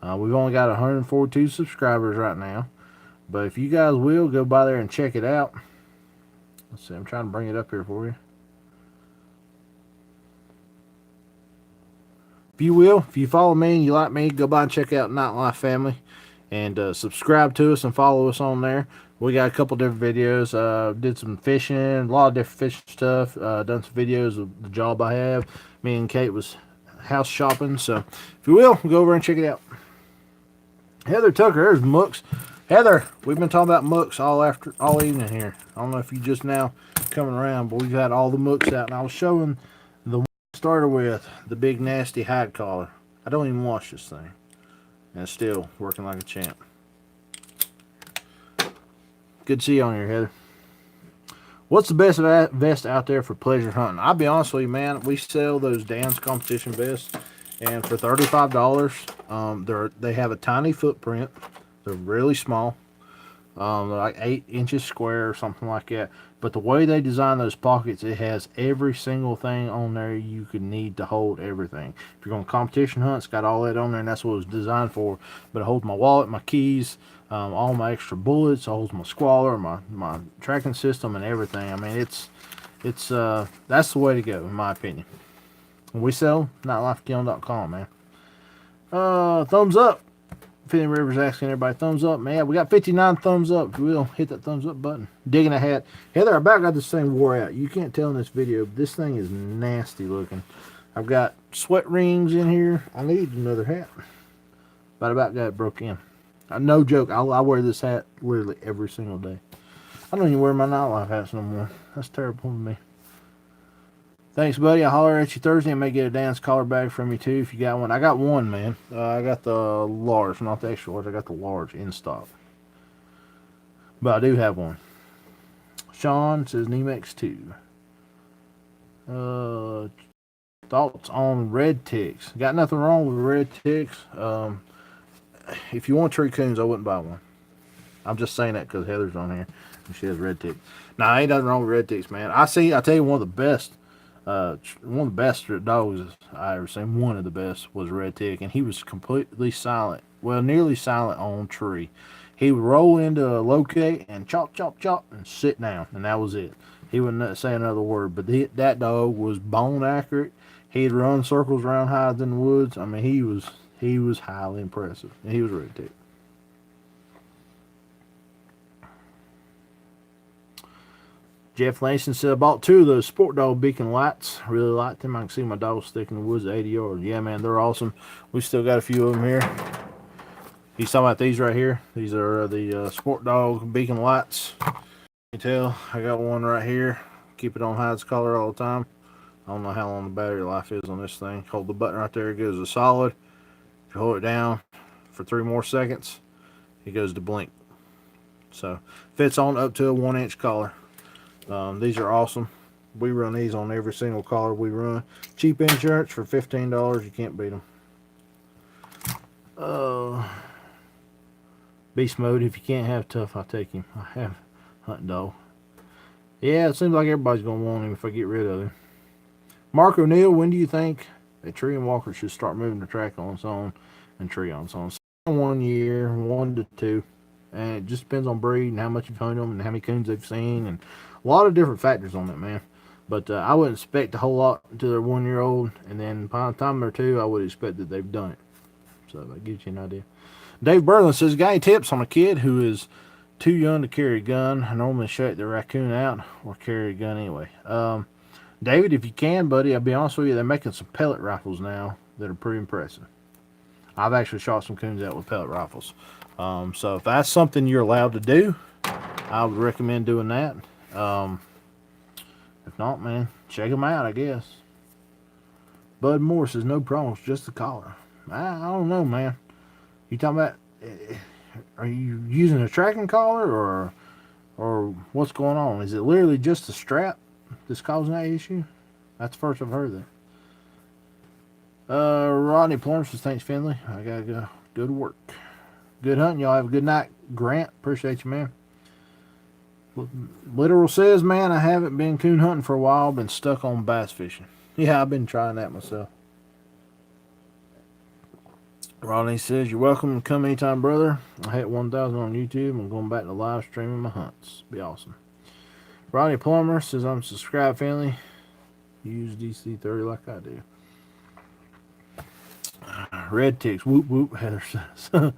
S1: We've only got 142 subscribers right now, but if you guys will go by there and check it out. Let's see, I'm trying to bring it up here for you. If you will, if you follow me and you like me, go by and check out Nightlife Family and subscribe to us and follow us on there. We got a couple different videos. Did some fishing, a lot of different fishing stuff. Done some videos of the job I have. Me and Kate was house shopping. So if you will, go over and check it out. Heather Tucker, there's Mooks. Heather, we've been talking about Mooks all evening here. I don't know if you just now coming around, but we've had all the Mooks out, and I was showing the starter with the big nasty hide collar. I don't even wash this thing, and it's still working like a champ. Good to see you on here, Heather. What's the best vest out there for pleasure hunting? I'll be honest with you, man. We sell those Dan's competition vests, and for $35, they have a tiny footprint. They're really small. They're like 8 inches square or something like that. But the way they design those pockets, it has every single thing on there you could need to hold everything. If you're going competition hunt, it's got all that on there, and that's what it was designed for. But it holds my wallet, my keys, all my extra bullets. It holds my squaller, my tracking system, and everything. I mean, it's that's the way to go, in my opinion. We sell nightlifekennel.com, man. Thumbs up. Finley Rivers asking everybody, thumbs up, man. We got 59 thumbs up. If you will, hit that thumbs up button. Digging a hat. Heather, I about got this thing wore out. You can't tell in this video, but this thing is nasty looking. I've got sweat rings in here. I need another hat. But I about got it broke in. No joke. I wear this hat literally every single day. I don't even wear my Nightlife hats no more. That's terrible of me. Thanks, buddy. I'll holler at you Thursday. I may get a Dan's collar bag from you, too, if you got one. I got one, man. I got the large, not the extra large. I got the large in stock. But I do have one. Sean says Nemex 2. Thoughts on red ticks? Got nothing wrong with red ticks. If you want tree coons, I wouldn't buy one. I'm just saying that because Heather's on here and she has red ticks. Nah, ain't nothing wrong with red ticks, man. I tell you, one of the best dogs I ever seen, one of the best, was red tick, and he was completely silent. Well, nearly silent on tree. He would roll into a locate and chop, chop, chop, and sit down, and that was it. He wouldn't say another word, but that dog was bone accurate. He'd run circles around hides in the woods. I mean, he was highly impressive, and he was red tick. Jeff Langston said, I bought 2 of those Sport Dog beacon lights. Really liked them. I can see my dog stick in the woods at 80 yards. Yeah, man, they're awesome. We still got a few of them here. He's talking about these right here. These are the Sport Dog beacon lights. You can tell I got one right here. Keep it on hides collar all the time. I don't know how long the battery life is on this thing. Hold the button right there. It goes to solid. If you hold it down for 3 more seconds, it goes to blink. So fits on up to a 1-inch collar. These are awesome. We run these on every single collar we run. Cheap insurance for $15. You can't beat them. Beast mode. If you can't have tough, I'll take him. I have hunting dog. Yeah, it seems like everybody's going to want him if I get rid of him. Mark O'Neill, when do you think a tree and walker should start moving the track on its own and tree on its own? 1 year, 1 to 2. And it just depends on breed and how much you've hunted them and how many coons they've seen and a lot of different factors on it, man. But I wouldn't expect a whole lot until they're 1 year old, and then by the time they're 2, I would expect that they've done it. So that gives you an idea. Dave Berlin says, got any tips on a kid who is too young to carry a gun? I normally shut the raccoon out or carry a gun anyway. David, if you can, buddy, I'll be honest with you, they're making some pellet rifles now that are pretty impressive. I've actually shot some coons out with pellet rifles. So if that's something you're allowed to do, I would recommend doing that. If not, man, check them out, I guess. Bud Moore says, no problems, just the collar. I don't know, man. You talking about, are you using a tracking collar or what's going on? Is it literally just the strap that's causing that issue? That's the first I've heard that. Rodney Plummer says, thanks, Finley. I gotta go to work. Good hunting, y'all. Have a good night. Grant, appreciate you, man. Literal says, man, I haven't been coon hunting for a while. Been stuck on bass fishing. Yeah, I've been trying that myself. Rodney says, you're welcome to come anytime, brother. I hit 1,000 on YouTube. I'm going back to live streaming my hunts. Be awesome. Rodney Plummer says, I'm subscribed, family. Use DC30 like I do. Red ticks. Whoop, whoop, Heather says.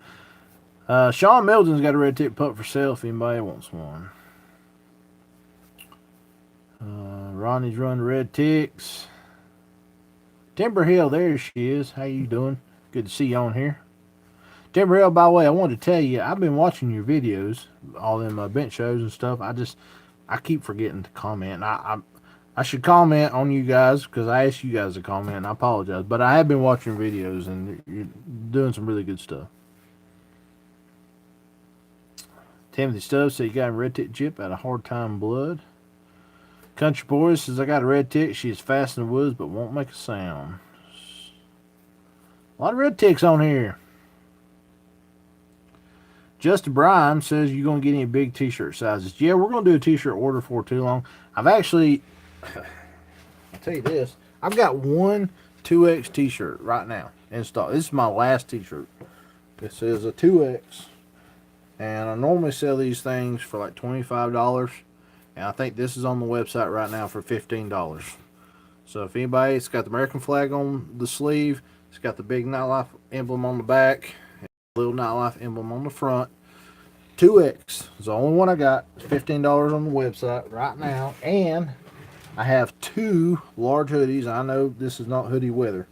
S1: Sean Milton's got a red tick pup for sale if anybody wants one. Ronnie's run red ticks. Timber Hill, there she is. How you doing? Good to see you on here. Timber Hill, by the way, I wanted to tell you, I've been watching your videos, all them bench shows and stuff. I keep forgetting to comment. I should comment on you guys because I asked you guys to comment, and I apologize. But I have been watching your videos, and you're doing some really good stuff. Timothy Stubbs said you got a red tick chip at a hard time blood. Country Boy says I got a red tick. She's fast in the woods but won't make a sound. A lot of red ticks on here. Justin Bryan says you're going to get any big t-shirt sizes. Yeah, we're going to do a t-shirt order for too long. I've actually, I'll tell you this. I've got one 2X t-shirt right now installed. This is my last t-shirt. This is a 2X. And I normally sell these things for like $25. And I think this is on the website right now for $15. So if anybody, it's got the American flag on the sleeve. It's got the big Nightlife emblem on the back. And a little Nightlife emblem on the front. 2X is the only one I got. It's $15 on the website right now. And I have 2 large hoodies. I know this is not hoodie weather.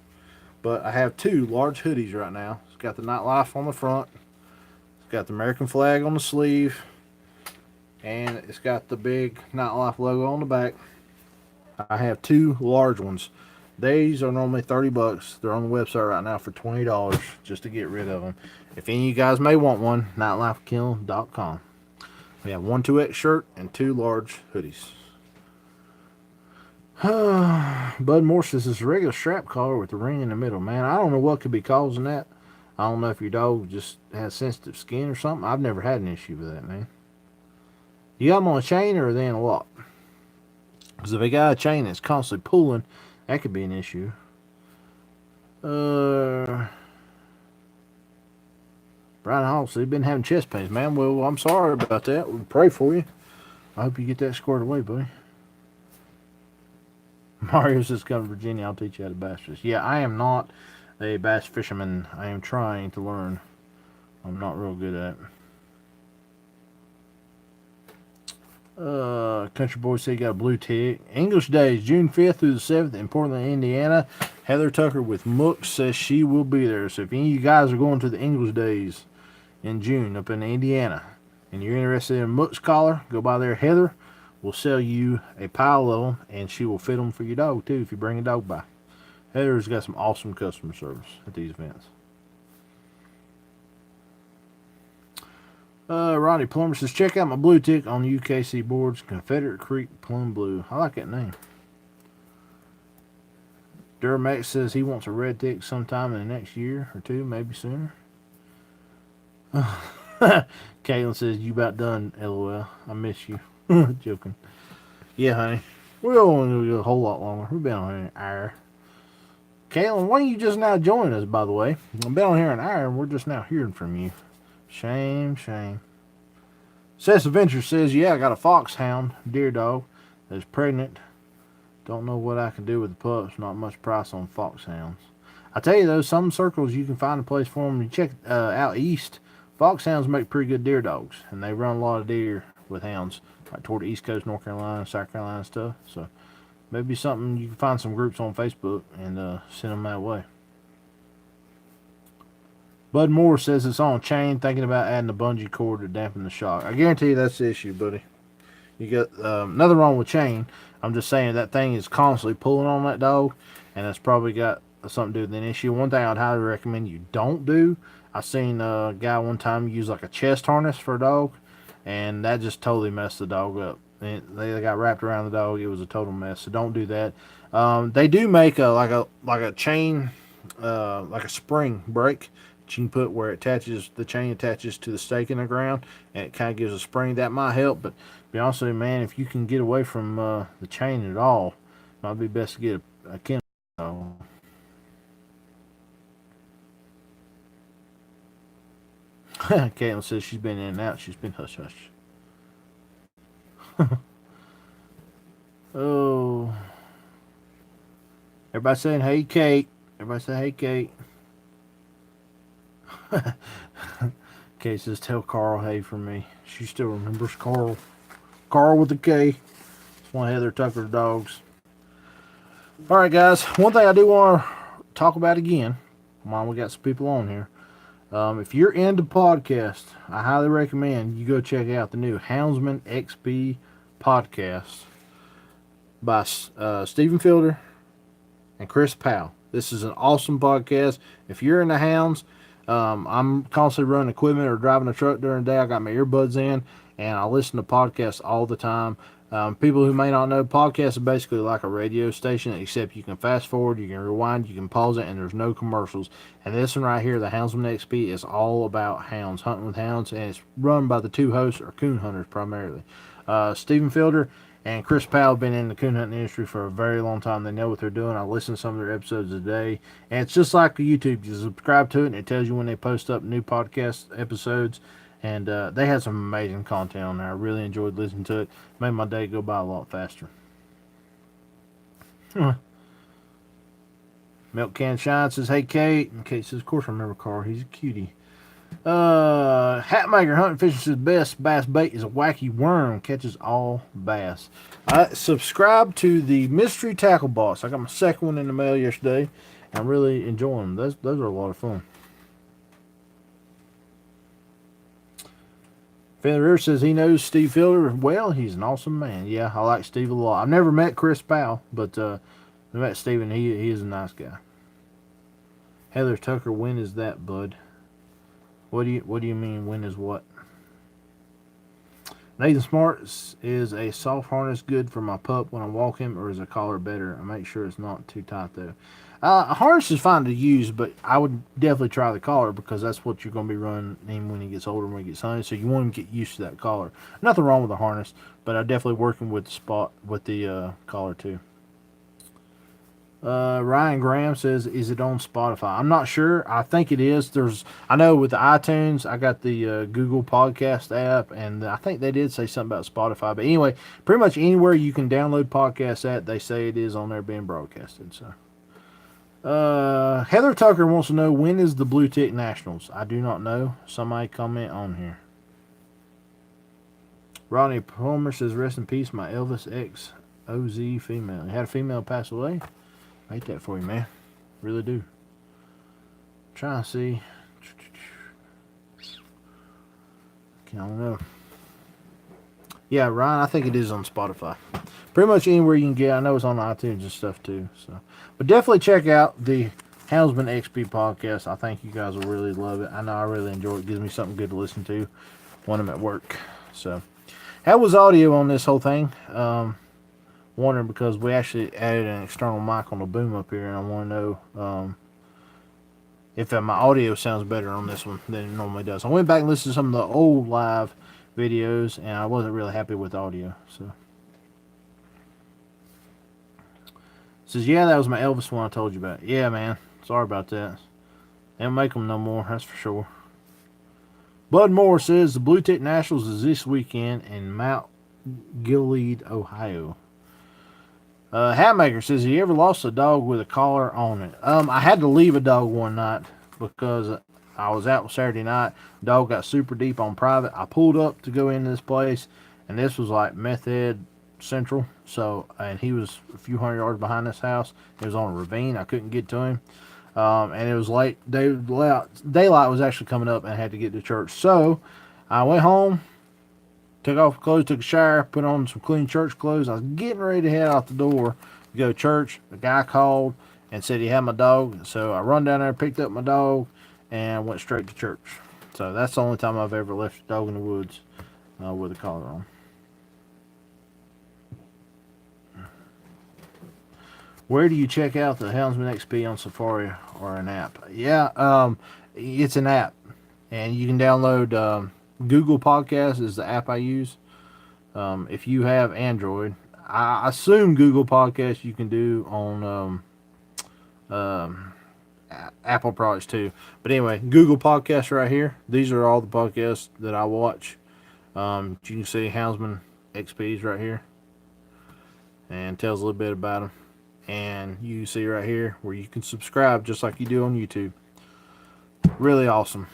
S1: But I have 2 large hoodies right now. It's got the Nightlife on the front. It's got the American flag on the sleeve. And it's got the big Nightlife logo on the back. I have 2 large ones. These are normally $30. They're on the website right now for $20 just to get rid of them. If any of you guys may want one, nightlifekennel.com. We have 1 2X shirt and 2 large hoodies. Bud Moore says it's a regular strap collar with the ring in the middle. Man, I don't know what could be causing that. I don't know if your dog just has sensitive skin or something. I've never had an issue with that, man. You got them on a chain or are they in a lock? Because if they got a chain that's constantly pulling, that could be an issue. Brian Hall said he's been having chest pains, man. Well, I'm sorry about that. We'll pray for you. I hope you get that squared away, buddy. Mario says, come to Virginia, I'll teach you how to bass fish. Yeah, I am not a bass fisherman. I am trying to learn. I'm not real good at it. Country Boy said he got a blue tick. English Days, June 5th through the 7th in Portland, Indiana. Heather Tucker with Mooks says she will be there. So if any of you guys are going to the English Days, in June up in Indiana, and you're interested in a Muck's collar, go by there. Heather will sell you a pile of them, and she will fit them for your dog too if you bring a dog by. Heather's got some awesome customer service at these events. Ronnie Plumber says, check out my blue tick on UKC boards, Confederate Creek Plum Blue. I like that name. Duramax says he wants a red tick sometime in the next year or two, maybe sooner. Caitlin says, you about done, LOL. I miss you. Joking. Yeah, honey. We're only going to go a whole lot longer. We've been on here an hour. Caitlin, why don't you just now join us, by the way? I've been on here an hour, and we're just now hearing from you. Shame, shame. Seth's Adventure says, yeah, I got a foxhound deer dog that's pregnant. Don't know what I can do with the pups. Not much price on foxhounds. I tell you, though, some circles you can find a place for them. You check out east. Foxhounds make pretty good deer dogs, and they run a lot of deer with hounds, like toward the East Coast, North Carolina, South Carolina stuff. So maybe something you can find some groups on Facebook and send them that way. Bud Moore says it's on a chain, thinking about adding a bungee cord to dampen the shock. I guarantee you that's the issue, buddy. You got nothing wrong with chain. I'm just saying that thing is constantly pulling on that dog, and that's probably got something to do with an issue. One thing I'd highly recommend you don't do, I seen a guy one time use like a chest harness for a dog, and that just totally messed the dog up. And they got wrapped around the dog. It was a total mess. So don't do that. They do make like a chain, like a spring brake that you can put where the chain attaches to the stake in the ground, and it kind of gives a spring. That might help, but to be honest with you, man, if you can get away from the chain at all, it might be best to get a kennel. Caitlin says she's been in and out. She's been hush hush. Oh. Everybody saying, hey, Kate. Everybody say, hey, Kate. Kate says, tell Carl hey for me. She still remembers Carl. Carl with a K. It's one of Heather Tucker's dogs. All right, guys. One thing I do want to talk about again, while we got some people on here. If you're into podcasts, I highly recommend you go check out the new Houndsman XP podcast by Stephen Fielder and Chris Powell. This is an awesome podcast. If you're into hounds, I'm constantly running equipment or driving a truck during the day. I got my earbuds in, and I listen to podcasts all the time. People who may not know, podcasts are basically like a radio station, except you can fast forward, you can rewind, you can pause it, and there's no commercials. And this one right here, the Houndsman XP, is all about hounds, hunting with hounds, and it's run by the two hosts, or coon hunters primarily. Stephen Fielder and Chris Powell have been in the coon hunting industry for a very long time. They know what they're doing. I listen to some of their episodes a day, and it's just like YouTube. You subscribe to it, and it tells you when they post up new podcast episodes. And they had some amazing content on there. I really enjoyed listening to it. Made my day go by a lot faster. Milk Can Shine says, hey, Kate. And Kate says, of course I remember Carl. He's a cutie. Hatmaker Hunting Fishing says, best bass bait is a wacky worm. Catches all bass. I subscribed to the Mystery Tackle Box. I got my second one in the mail yesterday. And I'm really enjoying them. Those are a lot of fun. Feather says he knows Steve Fielder well. He's an awesome man. Yeah, I like Steve a lot. I've never met Chris Powell, but I met Steve, and he is a nice guy. Heather Tucker, when is that, bud? What do you mean, when is what? Nathan Smart is a soft harness good for my pup when I walk him, or is a collar better? I make sure it's not too tight, though. A harness is fine to use, but I would definitely try the collar because that's what you're going to be running him when he gets older and when he gets hunted. So you want him to get used to that collar. Nothing wrong with the harness, but I'm definitely working with the collar too. Ryan Graham says, is it on Spotify? I'm not sure. I think it is. I know with the iTunes, I got the Google Podcast app, and I think they did say something about Spotify. But anyway, pretty much anywhere you can download podcasts at, they say it is on there being broadcasted. So. Heather Tucker wants to know, when is the Blue Tick Nationals? I do not know. Somebody comment on here. Rodney Palmer says, rest in peace, my Elvis X OZ female. You had a female pass away? I hate that for you, man. Really do. Trying to see. I don't know. Yeah, Ryan, I think it is on Spotify. Pretty much anywhere you can get. I know it's on iTunes and stuff too. So, but definitely check out the Houndsman XP podcast. I think you guys will really love it. I know I really enjoy it. It gives me something good to listen to when I'm at work. So, how was audio on this whole thing? Wondering because we actually added an external mic on the boom up here, and I want to know if my audio sounds better on this one than it normally does. I went back and listened to some of the old live videos, and I wasn't really happy with the audio. So, says, yeah, that was my Elvis one I told you about. Yeah, man, sorry about that. They don't make them no more, that's for sure. Bud Moore says the Blue Tick Nationals is this weekend in Mount Gilead, Ohio. Hatmaker says, he ever lost a dog with a collar on it? I had to leave a dog one night because I was out Saturday night. Dog got super deep on private. I pulled up to go into this place, and this was like meth head central. So, and he was a few hundred yards behind this house. It was on a ravine. I couldn't get to him. And it was late. Daylight was actually coming up, and I had to get to church. So, I went home, took off clothes, took a shower, put on some clean church clothes. I was getting ready to head out the door to go to church. The guy called and said he had my dog. So I run down there, picked up my dog, and went straight to church. So that's the only time I've ever left a dog in the woods with a collar on. Where do you check out the Houndsman XP on Safari or an app? Yeah, it's an app. And you can download Google Podcasts is the app I use. If you have Android, I assume Google Podcasts you can do on Apple products too. But anyway, Google Podcasts right here. These are all the podcasts that I watch. You can see Houndsman XP's right here. And tells a little bit about them. And you see right here where you can subscribe just like you do on YouTube. Really awesome.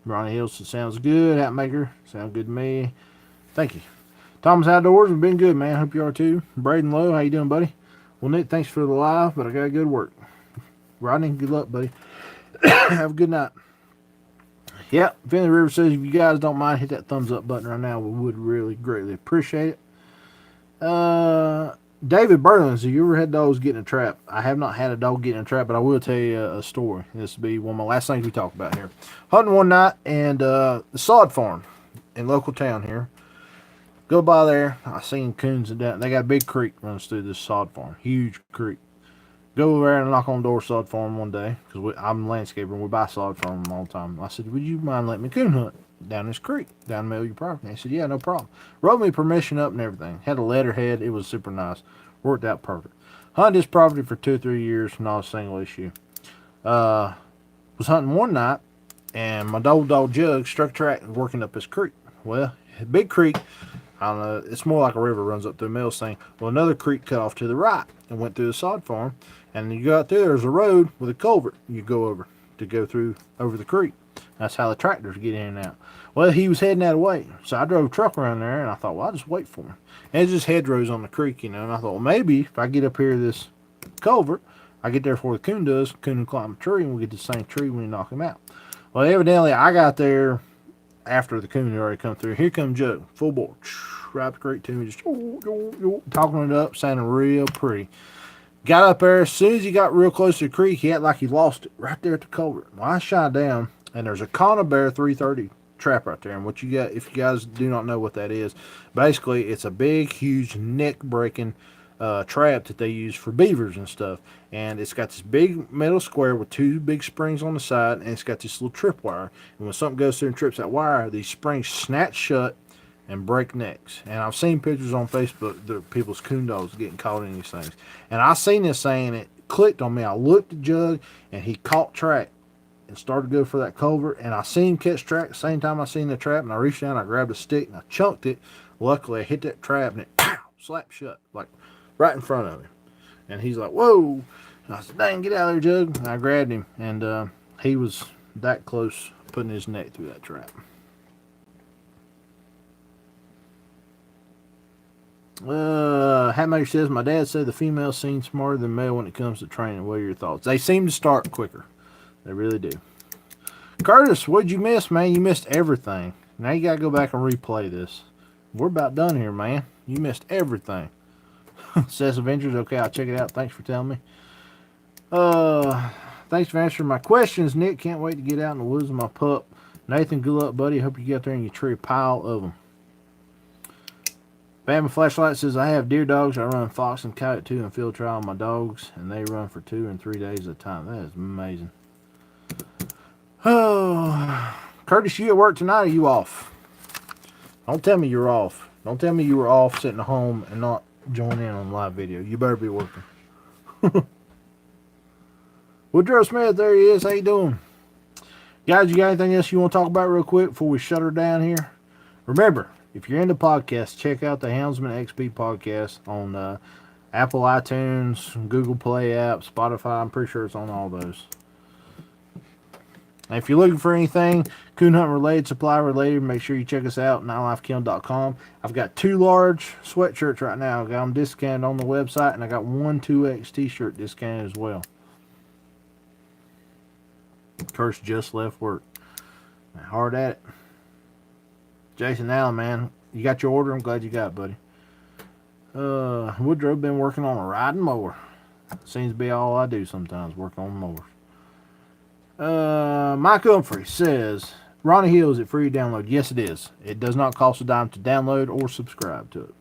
S1: Ronnie Hills sounds good. Hatmaker, sounds good to me. Thank you. Thomas Outdoors has been good, man. Hope you are too. Braden Lowe, how you doing, buddy? Well, Nick, thanks for the live, but I got to go to work. Rodney, good luck, buddy. Have a good night. Yeah, Finley River says if you guys don't mind, hit that thumbs up button right now. We would really greatly appreciate it. David Berlin, so you ever had dogs get in a trap? I have not had a dog get in a trap, but I will tell you a story. This will be one of my last things we talk about here. Hunting one night and the sod farm in local town here. Go by there. I seen coons and down. They got a big creek runs through this sod farm. Huge creek. Go over there and knock on the door sod farm one day because I'm a landscaper and we buy sod from them all the time. I said, would you mind letting me coon hunt down this creek, down the middle of your property? They said, yeah, no problem. Wrote me permission up and everything. Had a letterhead. It was super nice. Worked out perfect. Hunted this property for 2 or 3 years, not a single issue. Was hunting one night, and my dog Jug struck a track working up this creek. Well, big creek, I don't know, it's more like a river runs up through the middle thing. Well, another creek cut off to the right and went through the sod farm, and you go out there's a road with a culvert you go over to go through over the creek. That's how the tractors get in and out. Well, he was heading that way, so I drove a truck around there, and I thought, well, I'll just wait for him. And it's just hedgerows on the creek, you know, and I thought, well, maybe if I get up here this culvert, I get there before the coon does, coon will climb a tree, and we'll get the same tree when you knock him out. Well, evidently, I got there after the coon had already come through. Here comes Joe, full bore, right up the creek to me, just talking it up, sounding real pretty. Got up there, as soon as he got real close to the creek, he acted like he lost it right there at the culvert. Well, I shot down, and there's a conibear 330 trap right there. And what you got, if you guys do not know what that is, basically it's a big, huge neck-breaking trap that they use for beavers and stuff. And it's got this big metal square with 2 big springs on the side, and it's got this little trip wire. And when something goes through and trips that wire, these springs snatch shut and break necks. And I've seen pictures on Facebook of people's coon dogs getting caught in these things. And I seen this thing, and it clicked on me. I looked at Jug, and he caught track and started to go for that culvert. And I seen him catch track the same time I seen the trap. And I reached down, I grabbed a stick, and I chunked it. Luckily, I hit that trap, and it slapped shut, like right in front of him. And he's like, whoa. And I said, dang, get out of there, Jug. And I grabbed him, and he was that close putting his neck through that trap. Hatmaker says, my dad said the females seem smarter than male when it comes to training. What are your thoughts? They seem to start quicker. They really do. Curtis, what'd you miss, man? You missed everything. Now you gotta go back and replay this. We're about done here, man. You missed everything. Says Avengers. Okay, I'll check it out. Thanks for telling me. Thanks for answering my questions, Nick. Can't wait to get out in the woods with my pup. Nathan, good luck, buddy. Hope you get out there and you tree a pile of them. Bama Flashlight says, I have deer dogs. I run fox and coyote too and field trial on my dogs, and they run for 2 and 3 days at a time. That is amazing. Oh, Curtis, you at work tonight or are you off? Don't tell me you're off. Don't tell me you were off sitting at home and not joining in on live video. You better be working. Woodrow Smith, there he is. How you doing? Guys, you got anything else you want to talk about real quick before we shut her down here? Remember, if you're into podcasts, check out the Houndsman XP podcast on Apple iTunes, Google Play app, Spotify. I'm pretty sure it's on all those. And if you're looking for anything coon hunt related, supply related, make sure you check us out, nightlifekennel.com. I've got 2 large sweatshirts right now. I got them discounted on the website, and I got 1 2X t-shirt discounted as well. Curse just left work. Hard at it. Jason Allen, man, you got your order? I'm glad you got it, buddy. Woodrow been working on a riding mower. Seems to be all I do sometimes, work on mowers. Mike Humphrey says, Ronnie Hill, is it free to download? Yes, it is. It does not cost a dime to download or subscribe to it.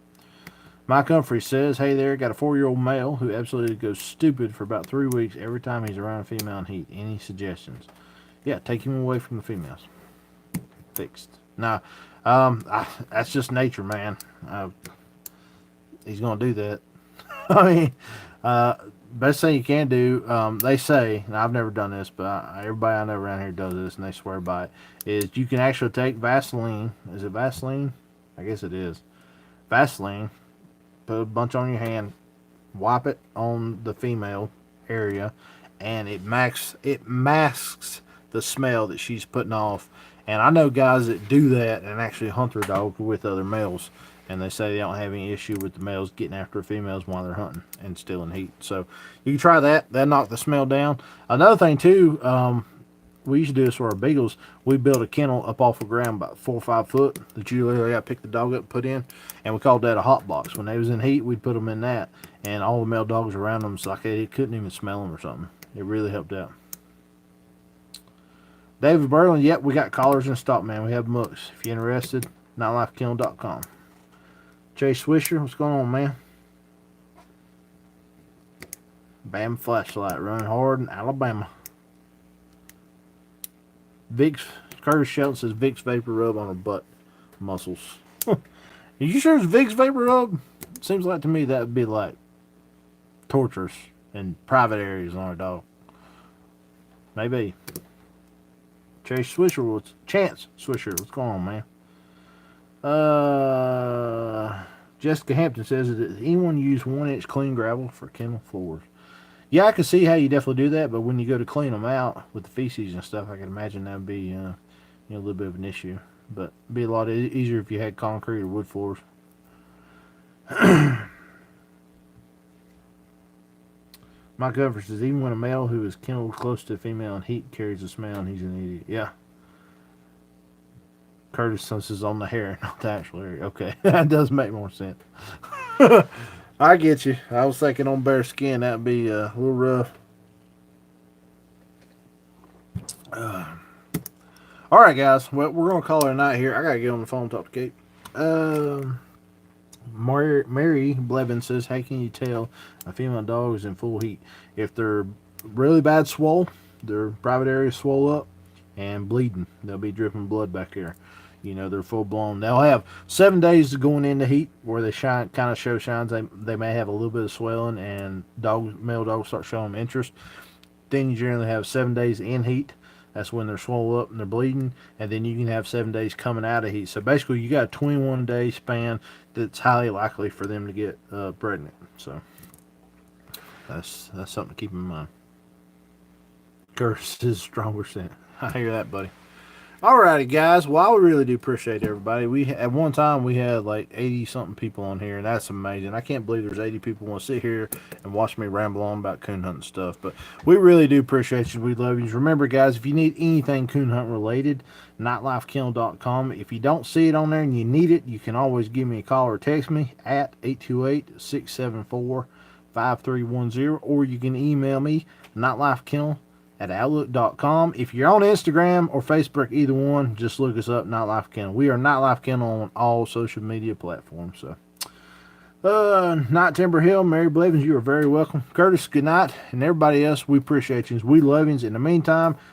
S1: Mike Humphrey says, hey there, got a 4-year-old male who absolutely goes stupid for about 3 weeks every time he's around a female in heat. Any suggestions? Yeah, take him away from the females. Fixed. Now, that's just nature, man. He's going to do that. I mean, best thing you can do, they say, and I've never done this, but everybody I know around here does this, and they swear by it, is you can actually take Vaseline. Is it Vaseline? I guess it is. Vaseline. Put a bunch on your hand. Wipe it on the female area, and it masks the smell that she's putting off. And I know guys that do that and actually hunt their dog with other males, and they say they don't have any issue with the males getting after females while they're hunting and still in heat. So you can try that. That'll knock the smell down. Another thing too, we used to do this for our beagles. We built a kennel up off the ground about 4 or 5 foot that you literally got to pick the dog up and put in, and we called that a hot box. When they was in heat, we'd put them in that, and all the male dogs around them, so like they couldn't even smell them or something. It really helped out. David Berlin, yep, we got collars in stock, man. We have mucks. If you're interested, nightlifekennel.com. Chase Swisher, what's going on, man? Bam Flashlight, running hard in Alabama. Vicks, Curtis Shelton says Vicks Vapor Rub on her butt muscles. Are you sure it's Vicks Vapor Rub? Seems like to me that would be like torturous in private areas on a dog. Maybe. Chance Swisher, what's going on, man? Jessica Hampton says, does anyone use 1-inch clean gravel for kennel floors? Yeah, I can see how you definitely do that, but when you go to clean them out with the feces and stuff, I can imagine that would be a little bit of an issue. But it'd be a lot easier if you had concrete or wood floors. Mike Govers says, even when a male who is kenneled close to a female in heat carries a smell, and he's an idiot. Yeah. Curtis says on the hair, not the actual area. Okay, that does make more sense. I get you. I was thinking on bare skin, that would be a little rough. All right, guys. Well, we're going to call it a night here. I got to get on the phone and talk to Kate. Mary Blevin says, how can you tell a female dog is in full heat? If they're really bad swole, their private area swole up and bleeding, they'll be dripping blood back there. You know, they're full blown. They'll have 7 days to going into heat where they kind of show signs. They may have a little bit of swelling, and male dogs start showing interest. Then you generally have 7 days in heat. That's when they're swollen up and they're bleeding, and then you can have 7 days coming out of heat. So basically, you got a 21-day span that's highly likely for them to get pregnant. So that's something to keep in mind. Curse is stronger scent. I hear that, buddy. Alrighty, guys. Well, I really do appreciate everybody. At one time we had like 80 something people on here, and that's amazing. I can't believe there's 80 people want to sit here and watch me ramble on about coon hunting stuff. But we really do appreciate you. We love you. Remember, guys, if you need anything coon hunt related, nightlifekennel.com. If you don't see it on there and you need it, you can always give me a call or text me at 828-674-5310, or you can email me nightlifekennel at outlook.com. If you're on Instagram or Facebook, either one, just look us up, Nightlife Kennel. We are Nightlife Kennel on all social media platforms. So, Night Timber Hill, Mary Blevins, you are very welcome. Curtis, good night. And everybody else, we appreciate you. We love you. In the meantime,